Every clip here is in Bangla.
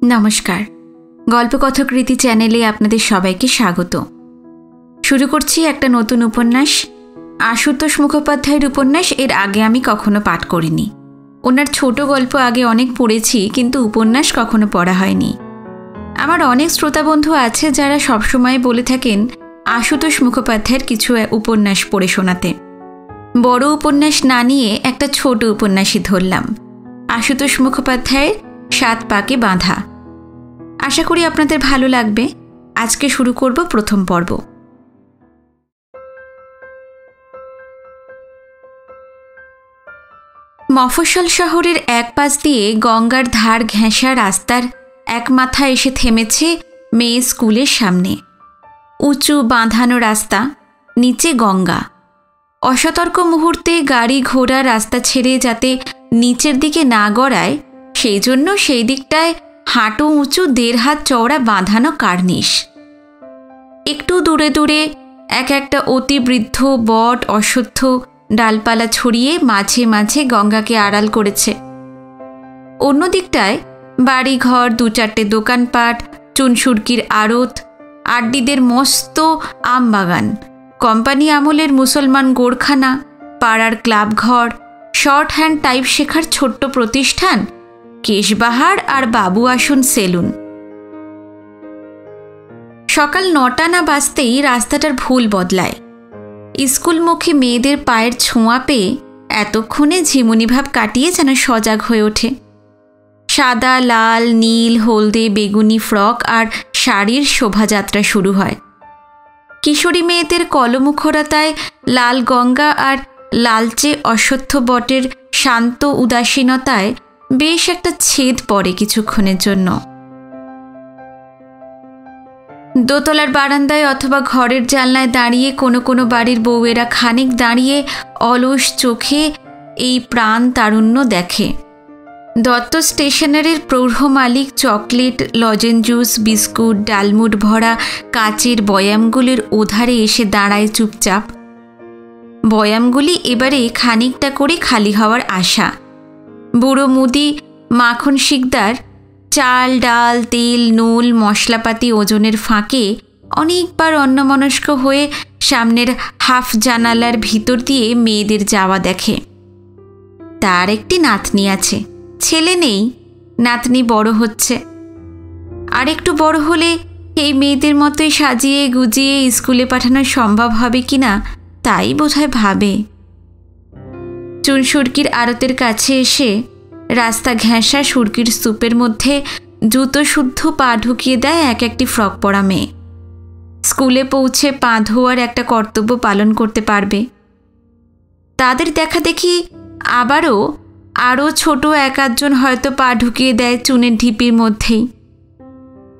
নমস্কার, গল্পকথকৃতি চ্যানেলে আপনাদের সবাইকে স্বাগত। শুরু করছি একটা নতুন উপন্যাস, আশুতোষ মুখোপাধ্যায়ের উপন্যাস। এর আগে আমি কখনো পাঠ করিনি। ওনার ছোট গল্প আগে অনেক পড়েছি, কিন্তু উপন্যাস কখনো পড়া হয়নি। আমার অনেক শ্রোতাবন্ধু আছে যারা সবসময় বলে থাকেন আশুতোষ মুখোপাধ্যায়ের কিছু উপন্যাস পড়ে শোনাতে। বড় উপন্যাস না নিয়ে একটা ছোট উপন্যাসই ধরলাম, আশুতোষ মুখোপাধ্যায়ের 7 পাকে বাঁধা। আশা করি আপনাদের ভালো লাগবে। আজকে শুরু করব প্রথম পর্ব। মফস্বল শহরের এক পাশ দিয়ে গঙ্গার ধার ঘেঁষা রাস্তার এক মাথায় এসে থেমেছে মেয়ে স্কুলের সামনে। উঁচু বাঁধানো রাস্তা, নিচে গঙ্গা। অসতর্ক মুহূর্তে গাড়ি ঘোড়া রাস্তা ছেড়ে যাতে নিচের দিকে না গড়ায়, সেই জন্য সেই দিকটায় হাঁটু উঁচু 1.5 হাত চওড়া বাঁধানো কার্নিশ। একটু দূরে দূরে এক একটা অতি বৃদ্ধ বট অশ্বত্থ ডালপালা ছড়িয়ে মাঝে মাঝে গঙ্গাকে আড়াল করেছে। অন্য দিকটায় বাড়িঘর, 2-4টে দোকানপাট, চুনসুরকির আড়ত, আড্ডিদের মস্ত আমবাগান, কোম্পানি আমলের মুসলমান গোরখানা, পাড়ার ক্লাবঘর, শর্ট হ্যান্ড টাইপ শেখার ছোট্ট প্রতিষ্ঠান, কেশবাহার আর বাবু আসন সেলুন। সকাল 9টা না বাজতেই রাস্তাটার ভুল বদলায়। স্কুলমুখী মেয়েদের পায়ের ছোঁয়া পেয়ে এতক্ষণে ঝিমুনিভাব কাটিয়ে যেন সজাগ হয়ে ওঠে। সাদা, লাল, নীল, হলদে, বেগুনি ফ্রক আর শাড়ির শোভাযাত্রা শুরু হয়। কিশোরী মেয়েদের কলমুখরতায় লাল গঙ্গা আর লালচে অশ্বত্থ বটের শান্ত উদাসীনতায় বেশ একটা ছেদ পড়ে কিছুক্ষণের জন্য। দোতলার বারান্দায় অথবা ঘরের জানলায় দাঁড়িয়ে কোনো কোনো বাড়ির বউয়েরা খানিক দাঁড়িয়ে অলস চোখে এই প্রাণ তারুণ্য দেখে। দত্ত স্টেশনারির প্রৌঢ় মালিক চকলেট, লজেন জুস, বিস্কুট, ডালমুট ভরা কাচের বয়ামগুলির ওধারে এসে দাঁড়ায় চুপচাপ। বয়ামগুলি এবারে খানিকটা করে খালি হওয়ার আশা। বুড়ো মুদি মাখন শিকদার চাল, ডাল, তেল, নুল, মশলাপাতি ওজনের ফাঁকে অনেকবার অন্যমনস্ক হয়ে সামনের হাফ জানালার ভিতর দিয়ে মেয়েদের যাওয়া দেখে। তার একটি নাতনি আছে, ছেলে নেই, নাতনি বড় হচ্ছে। আর একটু বড় হলে এই মেয়েদের মতোই সাজিয়ে গুজিয়ে স্কুলে পাঠানো সম্ভব হবে কিনা তাই বোধহয় ভাবে। চুনসুরকির আড়তের কাছে এসে রাস্তা ঘেঁষা সুরকির স্তূপের মধ্যে জুতো শুদ্ধ পা ঢুকিয়ে দেয় এক একটি ফ্রক পরা মেয়ে। স্কুলে পৌঁছে পা ধোয়ার একটা কর্তব্য পালন করতে পারবে। তাদের দেখা দেখি আরও ছোট 1-8জন হয়তো পা ঢুকিয়ে দেয় চুনের ঢিপির মধ্যেই।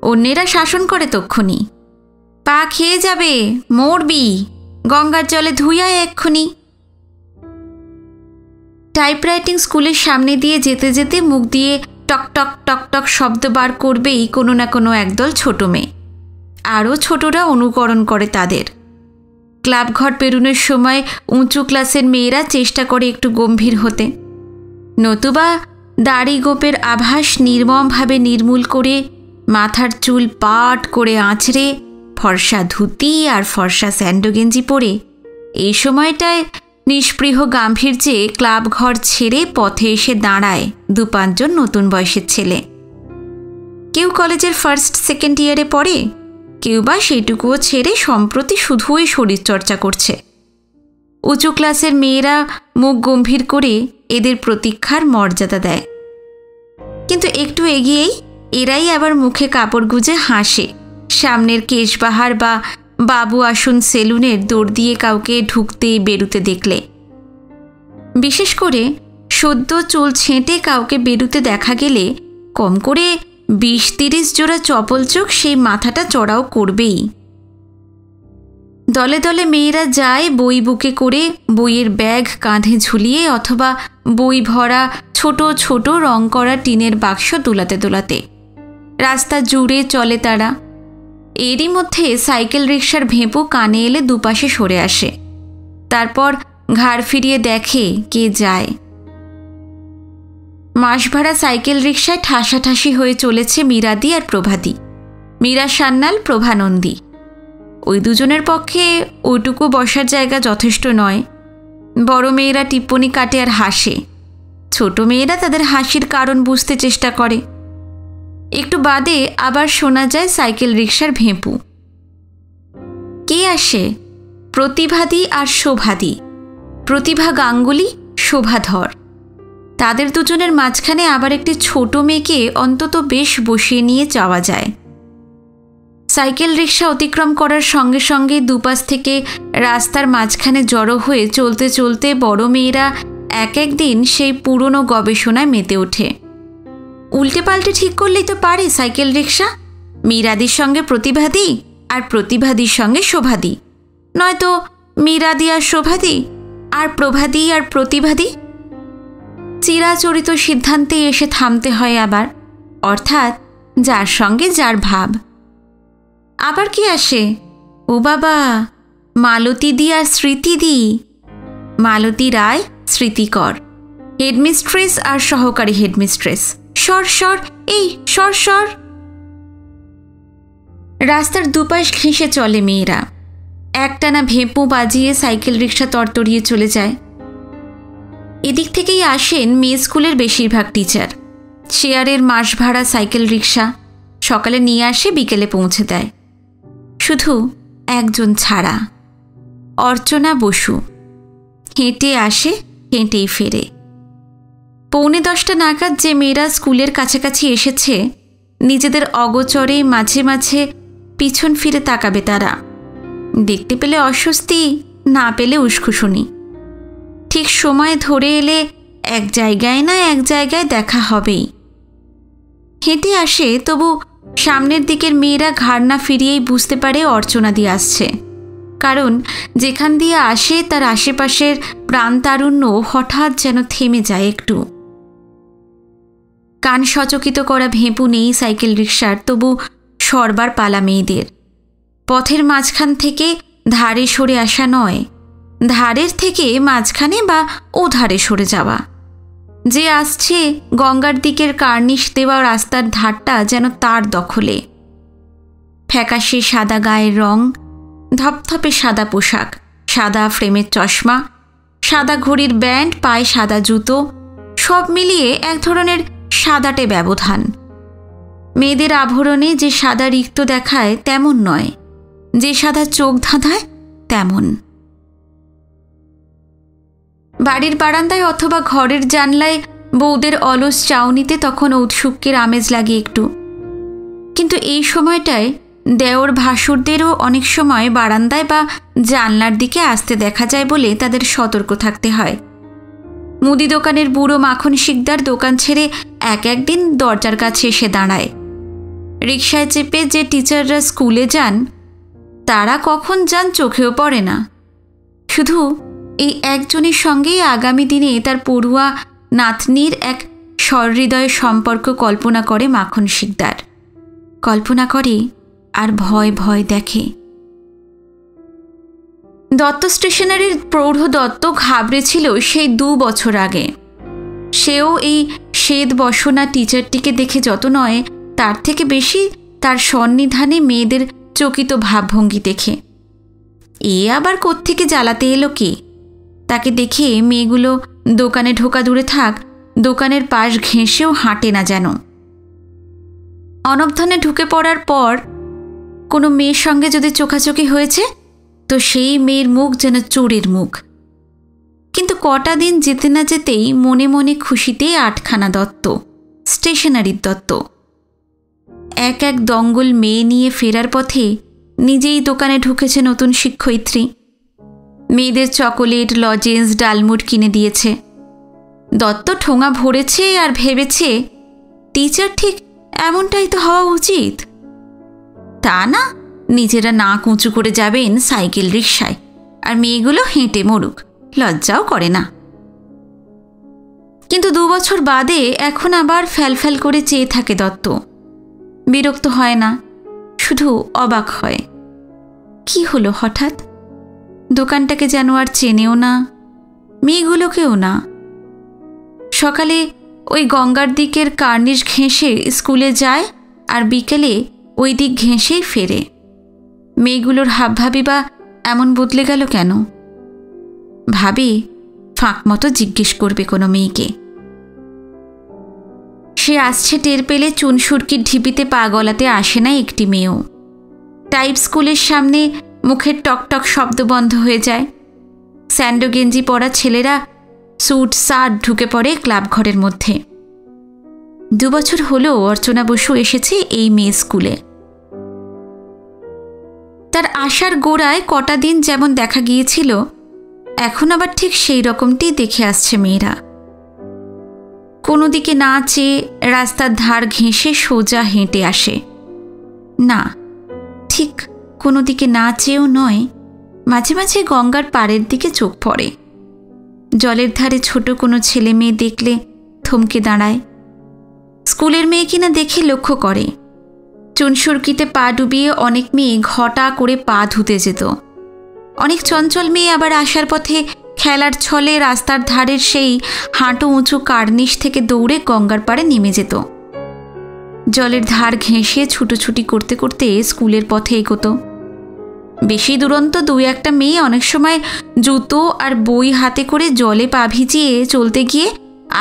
অন্যেরা শাসন করে তক্ষুনি, পা খেয়ে যাবে, মরবি, গঙ্গার জলে ধুইয়ায় এক্ষুনি। টাইপরাইটিং স্কুলের সামনে দিয়ে যেতে যেতে মুখ দিয়ে টক টক টক টক শব্দ বার করবেই কোনো না কোনো একদল ছোট মেয়ে। আরও ছোটরা অনুকরণ করে তাদের। ক্লাবঘর পেরুনের সময় উঁচু ক্লাসের মেয়েরা চেষ্টা করে একটু গম্ভীর হতে, নতুবা দাড়ি গোপের আভাস নির্মমভাবে নির্মূল করে মাথার চুল পাট করে আঁচড়ে ফর্সা ধুতি আর ফর্সা স্যান্ডো গেঞ্জি পরে এই সময়টায় নিষ্পৃহ গাম্ভীর্যে ক্লাব ঘর ছেড়ে পথে এসে দাঁড়ায় 2-5জন নতুন বয়সের ছেলে। কেউ কলেজের 1st-2nd ইয়ারে পড়ে, কেউ বা সেইটুকুও ছেড়ে সম্প্রতি শুধুই শরীরচর্চা করছে। উঁচু ক্লাসের মেয়েরা মুখ গম্ভীর করে এদের প্রতীক্ষার মর্যাদা দেয়, কিন্তু একটু এগিয়েই এরাই আবার মুখে কাপড় গুজে হাসে সামনের কেশবাহার বা বাবু আসন সেলুনের দৌড় দিয়ে কাউকে ঢুকতে বেরুতে দেখলে। বিশেষ করে সদ্য চুল ছেঁটে কাউকে বেরুতে দেখা গেলে কম করে 20-30 জোড়া চপল চোখ সেই মাথাটা চড়াও করবেই। দলে দলে মেয়েরা যায় বই বুকে করে, বইয়ের ব্যাগ কাঁধে ঝুলিয়ে অথবা বই ভরা ছোট ছোট রং করা টিনের বাক্স দোলাতে দোলাতে। রাস্তা জুড়ে চলে তারা। এরই মধ্যে সাইকেল রিকশার ভেঁপো কানে এলে দুপাশে সরে আসে। তারপর ঘাড় ফিরিয়ে দেখে কে যায়। মাসভাড়া সাইকেল রিকশায় ঠাসাঠাসি হয়ে চলেছে মীরাদি আর প্রভাতী। মীরা সান্যাল, প্রভা নন্দী। ওই দুজনের পক্ষে ওইটুকু বসার জায়গা যথেষ্ট নয়। বড় মেয়েরা টিপ্পনি কাটে আর হাসে, ছোট মেয়েরা তাদের হাসির কারণ বুঝতে চেষ্টা করে। একটু বাদে আবার শোনা যায় সাইকেল রিকশার ভেঁপু। কে আসে? প্রতিভাদি আর শোভাদি। প্রতিভা গাঙ্গুলি, শোভাধর। তাদের দুজনের মাঝখানে আবার একটি ছোট মেয়েকে অন্তত বেশ বসিয়ে নিয়ে যাওয়া যায়। সাইকেল রিকশা অতিক্রম করার সঙ্গে সঙ্গে দুপাশ থেকে রাস্তার মাঝখানে জড়ো হয়ে চলতে চলতে বড় মেয়েরা এক একদিন সেই পুরনো গবেষণায় মেতে ওঠে। উল্টে পাল্টে ঠিক করলেই তো পারে সাইকেল রিকশা। মীরাদির সঙ্গে প্রতিভাদি আর প্রতিভাদির সঙ্গে শোভাদি, নয়তো মীরাদি আর শোভাদি আর প্রভাদি আর প্রতিভাদি। চিরাচরিত সিদ্ধান্তে এসে থামতে হয় আবার, অর্থাৎ যার সঙ্গে যার ভাব। আবার কি আসে? ও বাবা, মালতীদি আর স্মৃতিদি। মালতী রায়, স্মৃতিকর। হেডমিস্ট্রেস আর সহকারী হেডমিস্ট্রেস। সর সর, এই সর সর। রাস্তার দুপাশ ঘেঁষে চলে মেয়েরা। একটানা ভেঁপু বাজিয়ে সাইকেল রিকশা তরতরিয়ে চলে যায়। এদিক থেকেই আসেন মেয়ে স্কুলের বেশিরভাগ টিচার। শেয়ারের মাস ভাড়া সাইকেল রিকশা সকালে নিয়ে আসে, বিকেলে পৌঁছে দেয়। শুধু একজন ছাড়া, অর্চনা বসু। হেঁটে আসে, হেঁটেই ফেরে। 9:45 নাগাদ যে মেয়েরা স্কুলের কাছাকাছি এসেছে, নিজেদের অগোচরে মাঝে মাঝে পিছন ফিরে তাকাবে তারা। দেখতে পেলে অস্বস্তি, না পেলে উস্কুসুনি। ঠিক সময় ধরে এলে এক জায়গায় না এক জায়গায় দেখা হবেই। হেঁটে আসে, তবু সামনের দিকের মেয়েরা ঘাড় না ফিরিয়েই বুঝতে পারে অর্চনা দিয়ে আসছে। কারণ যেখান দিয়ে আসে তার আশেপাশের প্রাণতারুণ্য হঠাৎ যেন থেমে যায় একটু। কান সচকিত করা ভেঁপু নেই সাইকেল রিকশার, তবু সরবার পালা মেয়েদের। পথের মাঝখান থেকে ধারে সরে আসা নয়, ধারের থেকে মাঝখানে বা ও ধারে সরে যাওয়া। যে আসছে গঙ্গার দিকের কার্নিশ দেওয়া রাস্তার ধারটা যেন তার দখলে। ফ্যাকাশে সাদা গায়ের রং, ধপধপে সাদা পোশাক, সাদা ফ্রেমের চশমা, সাদা ঘড়ির ব্যান্ড, পায়ে সাদা জুতো, সব মিলিয়ে এক ধরনের সাদাটে ব্যবধান। মেয়েদের আভরণে যে সাদা রিক্ত দেখায় তেমন নয়, যে সাদা চোখ ধাঁধায় তেমন। বাড়ির বারান্দায় অথবা ঘরের জানলায় বউদের অলস চাউনিতে তখন ঔৎসুক্যের আমেজ লাগে একটু। কিন্তু এই সময়টায় দেওর ভাসুরদেরও অনেক সময় বারান্দায় বা জানলার দিকে আসতে দেখা যায় বলে তাদের সতর্ক থাকতে হয়। মুদি দোকানের বুড়ো মাখন শিকদার দোকান ছেড়ে এক একদিন দরজার কাছে এসে দাঁড়ায়। রিকশায় চেপে যে টিচাররা স্কুলে যান, তারা কখন যান চোখেও পড়ে না। শুধু এই একজনের সঙ্গেই আগামী দিনে তার পড়ুয়া নাতনির এক সহৃদয় সম্পর্ক কল্পনা করে মাখন শিকদার। কল্পনা করে আর ভয় ভয় দেখে। দত্ত স্টেশনারির প্রৌঢ় দত্ত ঘাবড়েছিল সেই 2 বছর আগে। সেও এই শ্বেত বসনা টিচারটিকে দেখে যত নয় তার থেকে বেশি তার সন্নিধানে মেয়েদের চকিত ভাবভঙ্গি দেখে। এ আবার কোত্থেকে জ্বালাতে এলো কে? তাকে দেখে মেয়েগুলো দোকানে ঢোকা দূরে থাক, দোকানের পাশ ঘেঁষেও হাঁটে না যেন। অনবধানে ঢুকে পড়ার পর কোনো মেয়ের সঙ্গে যদি চোখাচোখি হয়েছে, তো সেই মেয়ের মুখ যেন চোরের মুখ। কিন্তু কটা দিন যেতে না যেতেই মনে মনে খুশিতে আটখানা দত্ত, স্টেশনারির দত্ত। এক এক দঙ্গল মেয়ে নিয়ে ফেরার পথে নিজেই দোকানে ঢুকেছে নতুন শিক্ষয়িত্রী। মেয়েদের চকোলেট, লজেন্স, ডালমুট কিনে দিয়েছে। দত্ত ঠোঙা ভরেছে আর ভেবেছে টিচার ঠিক এমনটাই তো হওয়া উচিত। তা না, নিজেরা নাক উঁচু করে যাবেন সাইকেল রিকশায়, আর মেয়েগুলো হেঁটে মরুক, লজ্জাও করে না। কিন্তু 2 বছর বাদে এখন আবার ফ্যালফ্যাল করে চেয়ে থাকে দত্ত। বিরক্ত হয় না, শুধু অবাক হয়। কি হলো হঠাৎ? দোকানটাকে যেন আর চেনেও না, মেয়েগুলোকেও না। সকালে ওই গঙ্গার দিকের কার্নিশ ঘেঁষে স্কুলে যায় আর বিকেলে ওই দিক ঘেঁষেই ফেরে। মেয়েগুলোর হাবভাবি বা এমন বদলে গেল কেন? ভাবি ফাঁক মতো জিজ্ঞেস করবে কোনো মেয়েকে। সে আসছে টের পেলে চুনসুরকির ঢিপিতে পা গলাতে আসে না একটি মেয়েও। টাইপ স্কুলের সামনে মুখের টকটক শব্দ বন্ধ হয়ে যায়। স্যান্ডো গেঞ্জি পরা ছেলেরা স্যুট শার্ট ঢুকে পড়ে ক্লাব ঘরের মধ্যে। 2 বছর হলো অর্চনা বসু এসেছে এই মেয়ে স্কুলে। তার আসার গোড়ায় কটা দিন যেমন দেখা গিয়েছিল, এখন আবার ঠিক সেই রকমটি দেখে আসছে মেয়েরা। কোনো দিকে না চেয়ে রাস্তার ধার ঘেঁষে সোজা হেঁটে আসে। না, ঠিক কোনো দিকে না চেয়েও নয়, মাঝে মাঝে গঙ্গার পাড়ের দিকে চোখ পড়ে। জলের ধারে ছোট কোনো ছেলে মেয়ে দেখলে থমকে দাঁড়ায়। স্কুলের মেয়ে কিনা দেখে লক্ষ্য করে। চুনসুরকিতে পা ডুবিয়ে অনেক মেয়ে ঘটা করে পা ধুতে যেত। অনেক চঞ্চল মেয়ে আবার আসার পথে খেলার ছলে রাস্তার ধারের সেই হাঁটু উঁচু কার্নিশ থেকে দৌড়ে গঙ্গার পাড়ে নেমে যেত। জলের ধার ঘেঁষে ছুটোছুটি করতে করতে স্কুলের পথে এগোতো। বেশি দুরন্ত 2-1টা মেয়ে অনেক সময় জুতো আর বই হাতে করে জলে পা ভিজিয়ে চলতে গিয়ে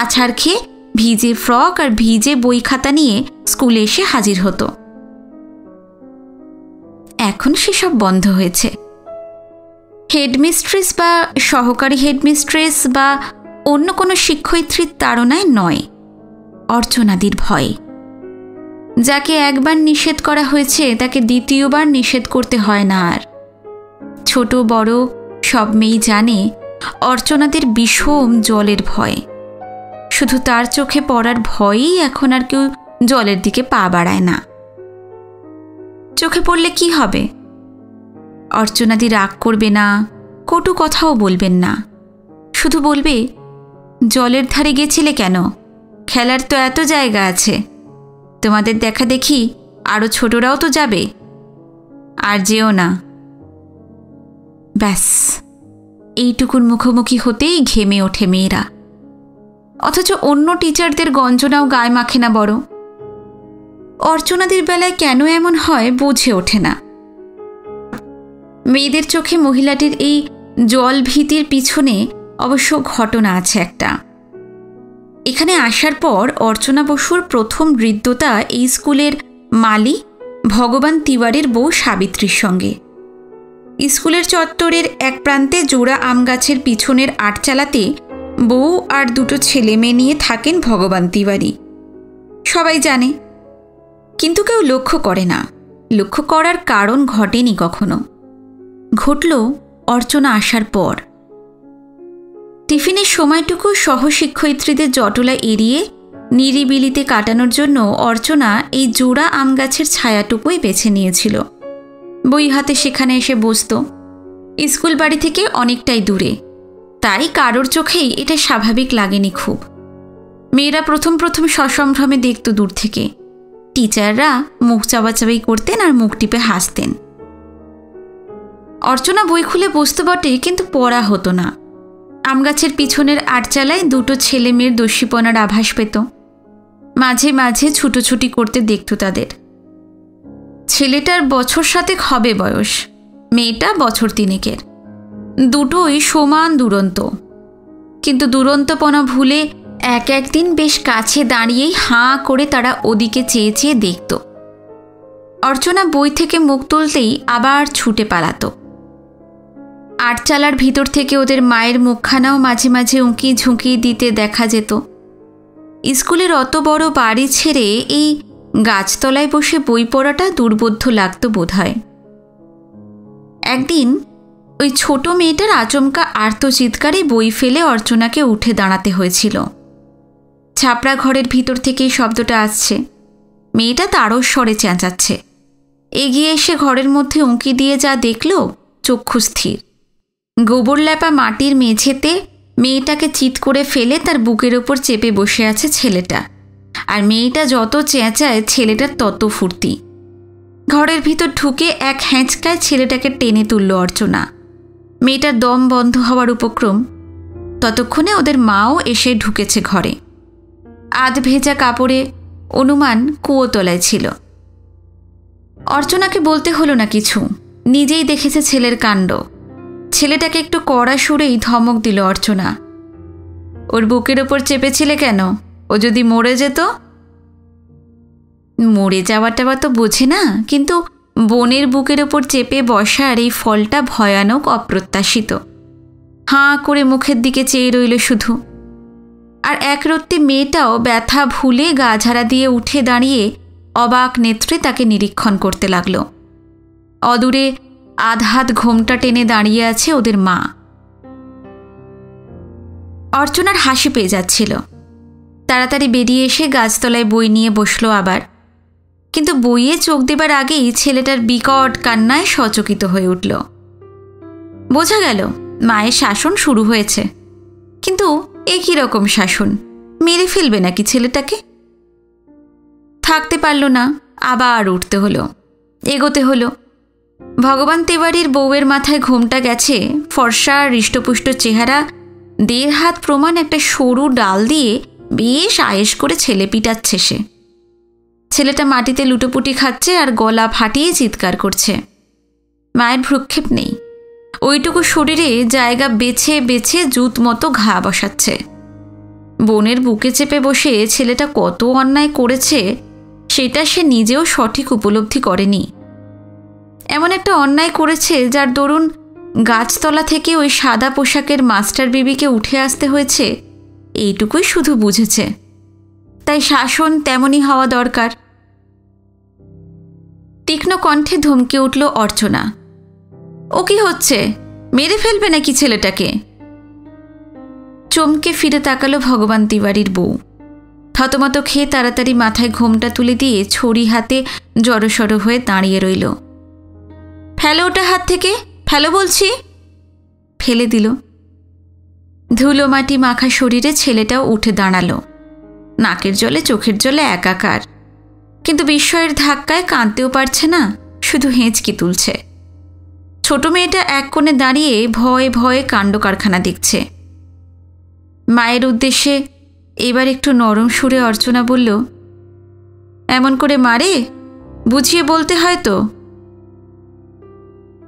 আছাড় খেয়ে ভিজে ফ্রক আর ভিজে বই খাতা নিয়ে স্কুলে এসে হাজির হতো। এখন সেসব বন্ধ হয়েছে। হেডমিস্ট্রেস বা সহকারী হেডমিস্ট্রেস বা অন্য কোনো শিক্ষয়িত্রীর তাড়নায় নয়, অর্চনাদির ভয়ে। যাকে একবার নিষেধ করা হয়েছে তাকে দ্বিতীয়বার নিষেধ করতে হয় না আর। ছোট বড় সব মেয়েই জানে অর্চনাদের বিষম জলের ভয়। শুধু তার চোখে পড়ার ভয়েই এখন আর কেউ জলের দিকে পা বাড়ায় না। চোখে পড়লে কি হবে? অর্চনাদি রাগ করবে না, কটু কথাও বলবেন না। শুধু বলবে, জলের ধারে গেছিলে কেন? খেলার তো এত জায়গা আছে, তোমাদের দেখা দেখি আরও ছোটরাও তো যাবে, আর যেও না। ব্যাস, এইটুকুর মুখোমুখি হতেই ঘেমে ওঠে মেয়েরা। অথচ অন্য টিচারদের গঞ্জনাও গায়ে মাখে না বড়। অর্চনাদের বেলায় কেন এমন হয় বুঝে ওঠে না। মেয়েদের চোখে মহিলাটির এই জল ভীতির পিছনে অবশ্য ঘটনা আছে একটা। এখানে আসার পর অর্চনা বসুর প্রথম হৃদ্যতা এই স্কুলের মালি ভগবান তিওয়ারির বউ সাবিত্রীর সঙ্গে। স্কুলের চত্বরের এক প্রান্তে জোড়া আম গাছের পিছনের আটচালাতে বউ আর 2টো ছেলে মেয়ে নিয়ে থাকেন ভগবান তিওয়ারি। সবাই জানে, কিন্তু কেউ লক্ষ্য করে না। লক্ষ্য করার কারণ ঘটেনি কখনো, ঘটল অর্চনা আসার পর। টিফিনের সময়টুকু সহশিক্ষয়িত্রীদের জটলা এড়িয়ে নিরিবিলিতে কাটানোর জন্য অর্চনা এই জোড়া আম গাছের ছায়াটুকুই বেছে নিয়েছিল। বই হাতে সেখানে এসে বসত। স্কুল বাড়ি থেকে অনেকটাই দূরে, তাই কারোর চোখেই এটা স্বাভাবিক লাগেনি খুব। মেয়েরা প্রথম প্রথম সসম্ভ্রমে দেখত দূর থেকে। টিচাররা মুখ চাবাচাবাই করতেন আর মুখ টিপে হাসতেন। অর্চনা বই খুলে বসত বটে, কিন্তু পড়া হতো না। আমগাছের পিছনের আটচালায় 2টো ছেলে মেয়ের দস্যিপনার আভাস পেত। মাঝে মাঝে ছুটোছুটি করতে দেখত তাদের। ছেলেটার বছর 7 হবে বয়স, মেয়েটা বছর 3-এর। দুটোই সমান দুরন্ত, কিন্তু দুরন্তপনা ভুলে একদিন বেশ কাছে দাঁড়িয়েই হাঁ করে তারা ওদিকে চেয়ে চেয়ে দেখত। অর্চনা বই থেকে মুখ তুলতেই আবার ছুটে পালাত। আটচালার ভিতর থেকে ওদের মায়ের মুখখানাও মাঝে মাঝে উঁকি ঝুঁকি দিতে দেখা যেত। স্কুলের অত বড় বাড়ি ছেড়ে এই গাছতলায় বসে বই পড়াটা দুর্বোধ্য লাগত বোধহয়। একদিন ওই ছোট মেয়েটার আচমকা আর্তচিৎকারে বই ফেলে অর্চনাকে উঠে দাঁড়াতে হয়েছিল। ছাপড়া ঘরের ভিতর থেকেই শব্দটা আসছে। মেয়েটা তারস্বরে চেঁচাচ্ছে। এগিয়ে এসে ঘরের মধ্যে উঁকি দিয়ে যা দেখল, চক্ষু স্থির। গোবর ল্যাপা মাটির মেঝেতে মেয়েটাকে চিৎ করে ফেলে তার বুকের ওপর চেপে বসে আছে ছেলেটা, আর মেয়েটা যত চেঁচায় ছেলেটার তত ফুর্তি। ঘরের ভিতর ঢুকে এক হ্যাঁচকায় ছেলেটাকে টেনে তুলল অর্চনা। মেয়েটার দম বন্ধ হওয়ার উপক্রম। ততক্ষণে ওদের মাও এসে ঢুকেছে ঘরে। আধ ভেজা কাপড়ে, অনুমান কুয়োতলায় ছিল। অর্চনাকে বলতে হলো না কিছু, নিজেই দেখেছে ছেলের কাণ্ড। ছেলেটাকে একটু কড়া সুরেই ধমক দিল অর্চনা। ওর বুকের ওপর চেপেছিলে কেন? ও যদি মরে যেত? মরে যাওয়াটা তো বোঝে না, কিন্তু বোনের বুকের ওপর চেপে বসার এই ফলটা ভয়ানক, অপ্রত্যাশিত। হাঁ করে মুখের দিকে চেয়ে রইল শুধু। আর একরত্তি মেয়েটাও ব্যথা ভুলে গা ঝাড়া দিয়ে উঠে দাঁড়িয়ে অবাক নেত্রে তাকে নিরীক্ষণ করতে লাগল। অদূরে আধহাত ঘোমটা টেনে দাঁড়িয়ে আছে ওদের মা। অর্চনার হাসি পেয়ে যাচ্ছিল। তাড়াতাড়ি বেরিয়ে এসে গাছতলায় বই নিয়ে বসলো আবার। কিন্তু বইয়ে চোখ দেবার আগেই ছেলেটার বিকট কান্নায় সচকিত হয়ে উঠল। বোঝা গেল মায়ের শাসন শুরু হয়েছে। কিন্তু একই রকম শাসন, মেরে ফেলবে নাকি ছেলেটাকে? থাকতে পারল না, আবার উঠতে হলো, এগোতে হলো। ভগবান তেওয়ারির বউয়ের মাথায় ঘোমটা গেছে, ফর্সা হৃষ্টপুষ্ট চেহারা, 1.5 হাত প্রমাণ একটা সরু ডাল দিয়ে বেশ আয়েশ করে ছেলে পিটাচ্ছে সে। ছেলেটা মাটিতে লুটোপুটি খাচ্ছে আর গলা ফাটিয়ে চিৎকার করছে। মায়ের ভ্রুক্ষেপ নেই, ওইটুকু শরীরে জায়গা বেছে বেছে জুত মতো ঘা বসাচ্ছে। বোনের বুকে চেপে বসে ছেলেটা কত অন্যায় করেছে সেটা সে নিজেও সঠিক উপলব্ধি করেনি। এমন একটা অন্যায় করেছে যার দরুন গাছতলা থেকে ওই সাদা পোশাকের মাস্টার বিবিকে উঠে আসতে হয়েছে, এইটুকুই শুধু বুঝেছে। তাই শাসন তেমনই হওয়া দরকার। তীক্ষ্ণ কণ্ঠে ধমকে উঠল অর্চনা। ও কি হচ্ছে? মেরে ফেলবে নাকি ছেলেটাকে? চমকে ফিরে তাকালো ভগবান তিওয়ারির বউ। থতমত খেয়ে তাড়াতাড়ি মাথায় ঘোমটা তুলে দিয়ে ছড়ি হাতে জড়সড় হয়ে দাঁড়িয়ে রইল। ফেলো ওটা হাত থেকে, ফেলো বলছি। ফেলে দিল। ধুলো মাটি মাখা শরীরে ছেলেটাও উঠে দাঁড়ালো। নাকের জলে চোখের জলে একাকার, কিন্তু বিস্ময়ের ধাক্কায় কাঁদতেও পারছে না, শুধু হেঁচকি তুলছে। ছোট মেয়েটা এক কোণে দাঁড়িয়ে ভয়ে ভয়ে কাণ্ড কারখানা দেখছে। মায়ের উদ্দেশ্যে এবার একটু নরম সুরে অর্চনা বলল, এমন করে মারে? বুঝিয়ে বলতে হয় তো।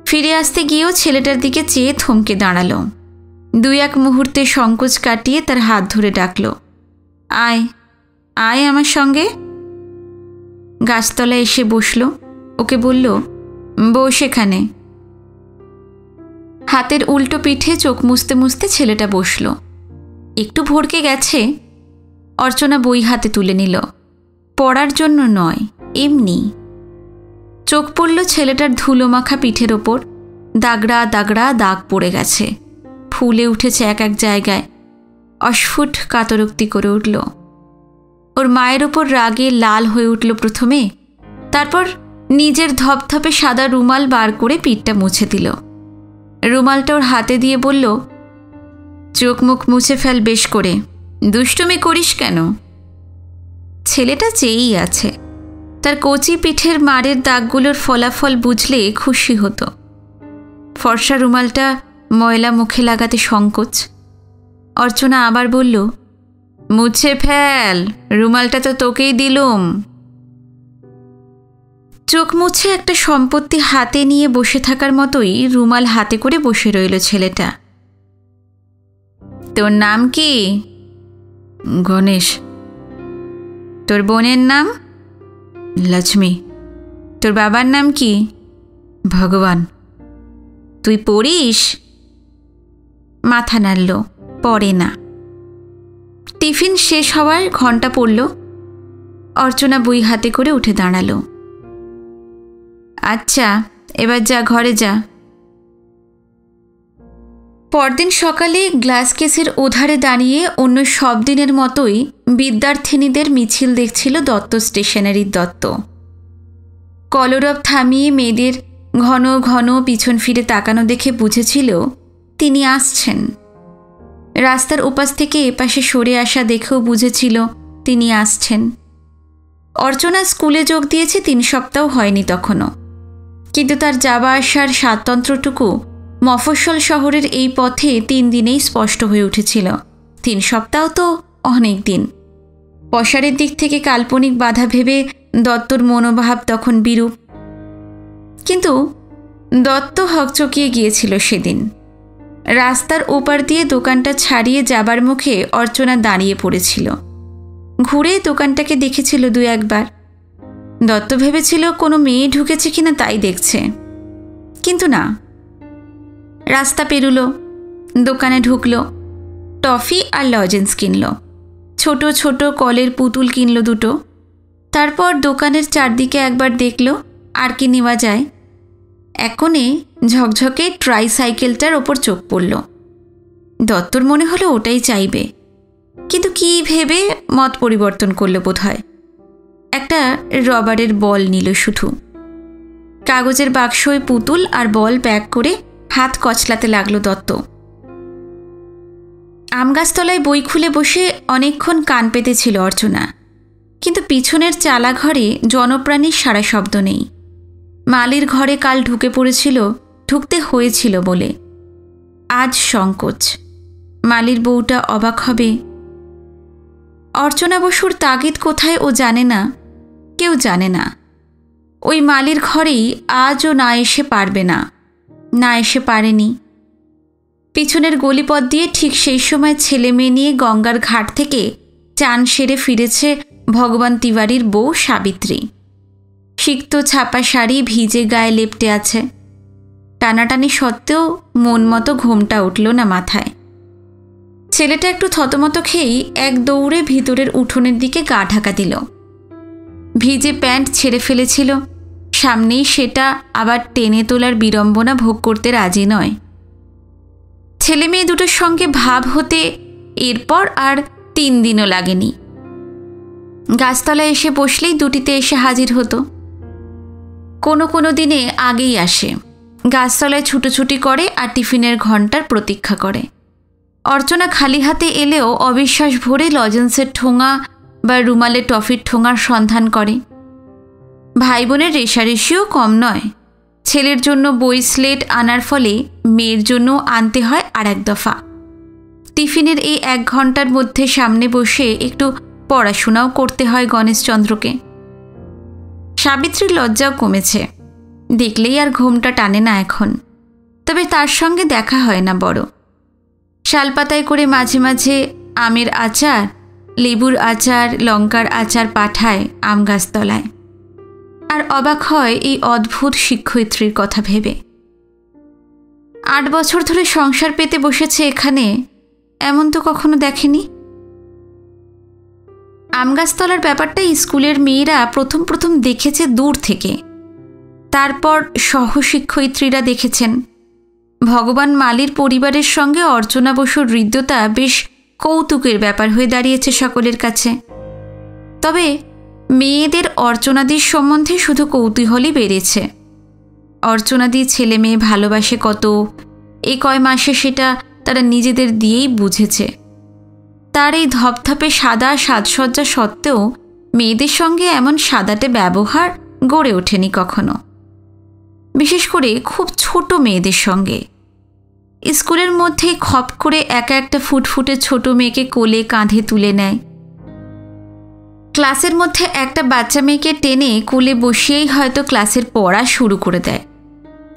ফিরে আসতে গিয়েও ছেলেটার দিকে চেয়ে থমকে দাঁড়ালো। 2-1 মুহূর্তে সংকোচ কাটিয়ে তার হাত ধরে ডাকল, আয় আয় আমার সঙ্গে। গাছতলায় এসে বসল। ওকে বলল, বস এখানে। হাতের উল্টো পিঠে চোখ মুছতে মুছতে ছেলেটা বসল। একটু ভড়কে গেছে। অর্চনা বই হাতে তুলে নিল। পড়ার জন্য নয়, এমনি। চোখ পড়ল ছেলেটার ধুলো মাখা পিঠের ওপর। দাগড়া দাগড়া দাগ পড়ে গেছে, ফুলে উঠেছে এক এক জায়গায়। অস্ফুট কাতরোক্তি করে উঠল। ওর মায়ের ওপর রাগে লাল হয়ে উঠল প্রথমে, তারপর নিজের ধপধপে সাদা রুমাল বার করে পিঠটা মুছে দিল। রুমালটা ওর হাতে দিয়ে বলল, চোখ মুখ মুছে ফেল বেশ করে, দুষ্টুমি করিস কেন? ছেলেটা চেয়েই আছে। তার কচি পিঠের মারের দাগগুলোর ফলাফল বুঝলে খুশি হতো। ফর্সা রুমালটা ময়লা মুখে লাগাতে সংকোচ। অর্চনা আবার বলল, মুছে ফেল, রুমালটা তো তোকেই দিলুম। চোখ মুছে একটা সম্পত্তি হাতে নিয়ে বসে থাকার মতোই রুমাল হাতে করে বসে রইল ছেলেটা। তোর নাম কি? গণেশ। তোর বোনের নাম? লক্ষ্মী। তোর বাবার নাম কি? ভগবান। তুই পড়িস? মাথা নাড়ল, পড়ে না। টিফিন শেষ হওয়ার ঘণ্টা পড়ল। অর্চনা বই হাতে করে উঠে দাঁড়ালো। আচ্ছা, এবার যা, ঘরে যা। পরদিন সকালে গ্লাস কেসের ওধারে দাঁড়িয়ে অন্য সব দিনের মতোই বিদ্যার্থিনীদের মিছিল দেখছিল দত্ত স্টেশনারির দত্ত। কলরব থামিয়ে মেয়েদের ঘন ঘন পিছন ফিরে তাকানো দেখে বুঝেছিল তিনি আসছেন। রাস্তার ওপাশ থেকে এপাশে সরে আসা দেখেও বুঝেছিল তিনি আসছেন। অর্চনা স্কুলে যোগ দিয়েছে 3 সপ্তাহ হয়নি তখনও, কিন্তু তার যাওয়া আসার স্বাতন্ত্র্যটুকু মফস্বল শহরের এই পথে 3 দিনেই স্পষ্ট হয়ে উঠেছিল। 3 সপ্তাহ তো অনেক দিন। পসারের দিক থেকে কাল্পনিক বাধা ভেবে দত্তর মনোভাব তখন বিরূপ। কিন্তু দত্ত হকচকিয়ে গিয়েছিল সেদিন। রাস্তার ওপার দিয়ে দোকানটা ছাড়িয়ে যাবার মুখে অর্চনা দাঁড়িয়ে পড়েছিল। ঘুরে দোকানটাকে দেখেছিল দু একবার। দত্ত ভেবেছিল কোনো মেয়ে ঢুকেছে কিনা তাই দেখছে, কিন্তু না। রাস্তা পেরুল, দোকানে ঢুকল, টফি আর লজেন্স কিনল, ছোট ছোট কলের পুতুল কিনল দুটো। তারপর দোকানের চারদিকে একবার দেখল আর কি নেওয়া যায়। এক কোণে ঝকঝকে ট্রাইসাইকেলটার ওপর চোখ পড়ল। দত্তর মনে হলো ওটাই চাইবে, কিন্তু কি ভেবে মত পরিবর্তন করল বোধহয়। একটা রবারের বল নিল শুধু। কাগজের বাক্সয় পুতুল আর বল প্যাক করে হাত কচলাতে লাগলো দত্ত। আমগাছতলায় বই খুলে বসে অনেকক্ষণ কান পেতেছিল অর্চনা, কিন্তু পিছনের চালা ঘরে জনপ্রাণীর সারা শব্দ নেই। মালির ঘরে কাল ঢুকে পড়েছিল, ঢুকতে হয়েছিল বলে। আজ সংকোচ। মালির বউটা অবাক হবে। অর্চনা বসুর তাগিদ কোথায় ও জানে না, কেউ জানে না। ওই মালির ঘরেই আজও না এসে পারবে না, না এসে পারেনি। পিছনের গলিপথ দিয়ে ঠিক সেই সময় ছেলে মেয়ে নিয়ে গঙ্গার ঘাট থেকে চান সেরে ফিরেছে ভগবান তিওয়ারির বউ সাবিত্রী। সিক্ত ছাপা শাড়ি ভিজে গায়ে লেপটে আছে। টানাটানি সত্ত্বেও মন মতো ঘোমটা উঠল না মাথায়। ছেলেটা একটু থতমত খেয়েই এক দৌড়ে ভিতরের উঠোনের দিকে গা ঢাকা দিল। ভিজে প্যান্ট ছেড়ে ফেলেছিল, সামনেই সেটা আবার টেনে তোলার বিড়ম্বনা ভোগ করতে রাজি নয়। ছেলে মেয়ে দুটোর সঙ্গে ভাব হতে এরপর আর 3 দিনও লাগেনি। গাছতলায় এসে বসলেই দুটিতে এসে হাজির হতো। কোনো কোনো দিনে আগেই আসে, গাছতলায় ছুটোছুটি করে আর টিফিনের ঘণ্টার প্রতীক্ষা করে। অর্চনা খালি হাতে এলেও অবিশ্বাস ভরে লজেন্সের ঠোঙা বা রুমালে টফির ঠোঙার সন্ধান করে। ভাই বোনের রেশারেশিও কম নয়। ছেলের জন্য বই স্লেট আনার ফলে মেয়ের জন্য আনতে হয় আর এক দফা। টিফিনের এই 1 ঘণ্টার মধ্যে সামনে বসে একটু পড়াশোনাও করতে হয় গণেশচন্দ্রকে। সাবিত্রীর লজ্জাও কমেছে, দেখলেই আর ঘোমটা টানে না এখন। তবে তার সঙ্গে দেখা হয় না বড়। শালপাতায় করে মাঝে মাঝে আমের আচার, লেবুর আচার, লঙ্কার আচার পাঠায় আমগাছতলায়। আর অবাক হয় এই অদ্ভুত শিক্ষয়িত্রীর কথা ভেবে। 8 বছর ধরে সংসার পেতে বসেছে এখানে, এমন তো কখনো দেখেনি। আমগাছতলার ব্যাপারটা স্কুলের মেয়েরা প্রথম প্রথম দেখেছে দূর থেকে, তারপর সহশিক্ষয়িত্রীরা দেখেছেন। ভগবান মালির পরিবারের সঙ্গে অর্চনা বসুর হৃদ্যতা বেশ কৌতুকের ব্যাপার হয়ে দাঁড়িয়েছে সকলের কাছে। তবে মেয়েদের অর্চনাদির সম্বন্ধে শুধু কৌতূহলই বেড়েছে। অর্চনাদি ছেলে মেয়ে ভালোবাসে কত, এই কয় মাসে সেটা তারা নিজেদের দিয়েই বুঝেছে। তার এই ধপধপে সাদা সাজসজ্জা সত্ত্বেও মেয়েদের সঙ্গে এমন সাদাটে ব্যবহার গড়ে ওঠেনি কখনো, বিশেষ করে খুব ছোট মেয়েদের সঙ্গে। স্কুলের মধ্যে খপ করে একা একটা ফুটফুটে ছোট মেয়েকে কোলে কাঁধে তুলে নেয়। ক্লাসের মধ্যে একটা বাচ্চা মেয়েকে টেনে কোলে বসিয়েই হয়তো ক্লাসের পড়া শুরু করে দেয়।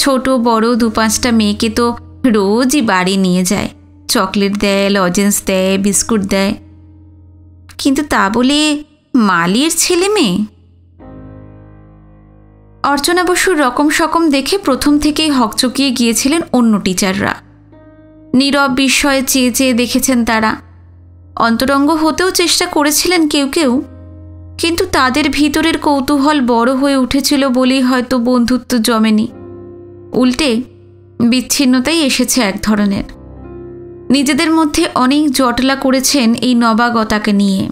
ছোট বড় 2-5টা মেয়েকে তো রোজই বাড়ি নিয়ে যায়, চকলেট দেয়, লজেন্স দেয়, বিস্কুট দেয়। কিন্তু তা বলে মালির ছেলে মেয়ে? অর্চনা বসুর রকম সকম দেখে প্রথম থেকেই হকচকিয়ে গিয়েছিলেন অন্য টিচাররা। নীরব বিস্ময়ে চেয়ে চেয়ে দেখেছেন তারা। অন্তরঙ্গ হতেও চেষ্টা করেছিলেন কেউ কেউ, কিন্তু তাদের ভিতরের কৌতূহল বড় হয়ে উঠেছিল বলেই হয়তো বন্ধুত্ব জমেনি। উল্টে বিচ্ছিন্নতাই এসেছে এক ধরনের। নিজেদের মধ্যে অনেক জটলা করেছেন এই নবাগতাকে নিয়ে।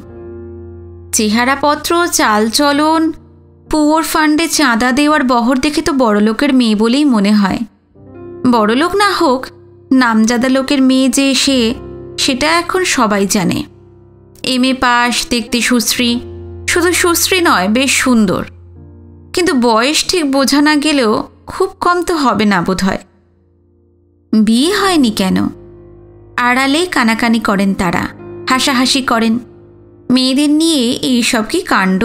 চেহারাপত্র, চালচলন, পুয়োর ফান্ডে চাঁদা দেওয়ার বহর দেখে তো বড়লোকের মেয়ে বলেই মনে হয়। বড়লোক না হোক, নামজাদা লোকের মেয়ে যে সেটা এখন সবাই জানে। MA পাস, দেখতে সুশ্রী, শুধু সুশ্রী নয়, বেশ সুন্দর। কিন্তু বয়স ঠিক বোঝা না গেলেও খুব কম তো হবে না বোধ হয়। বিয়ে হয়নি কেন? আড়ালে কানাকানি করেন তারা, হাসাহাসি করেন। মেয়েদের নিয়ে এইসব কি কাণ্ড!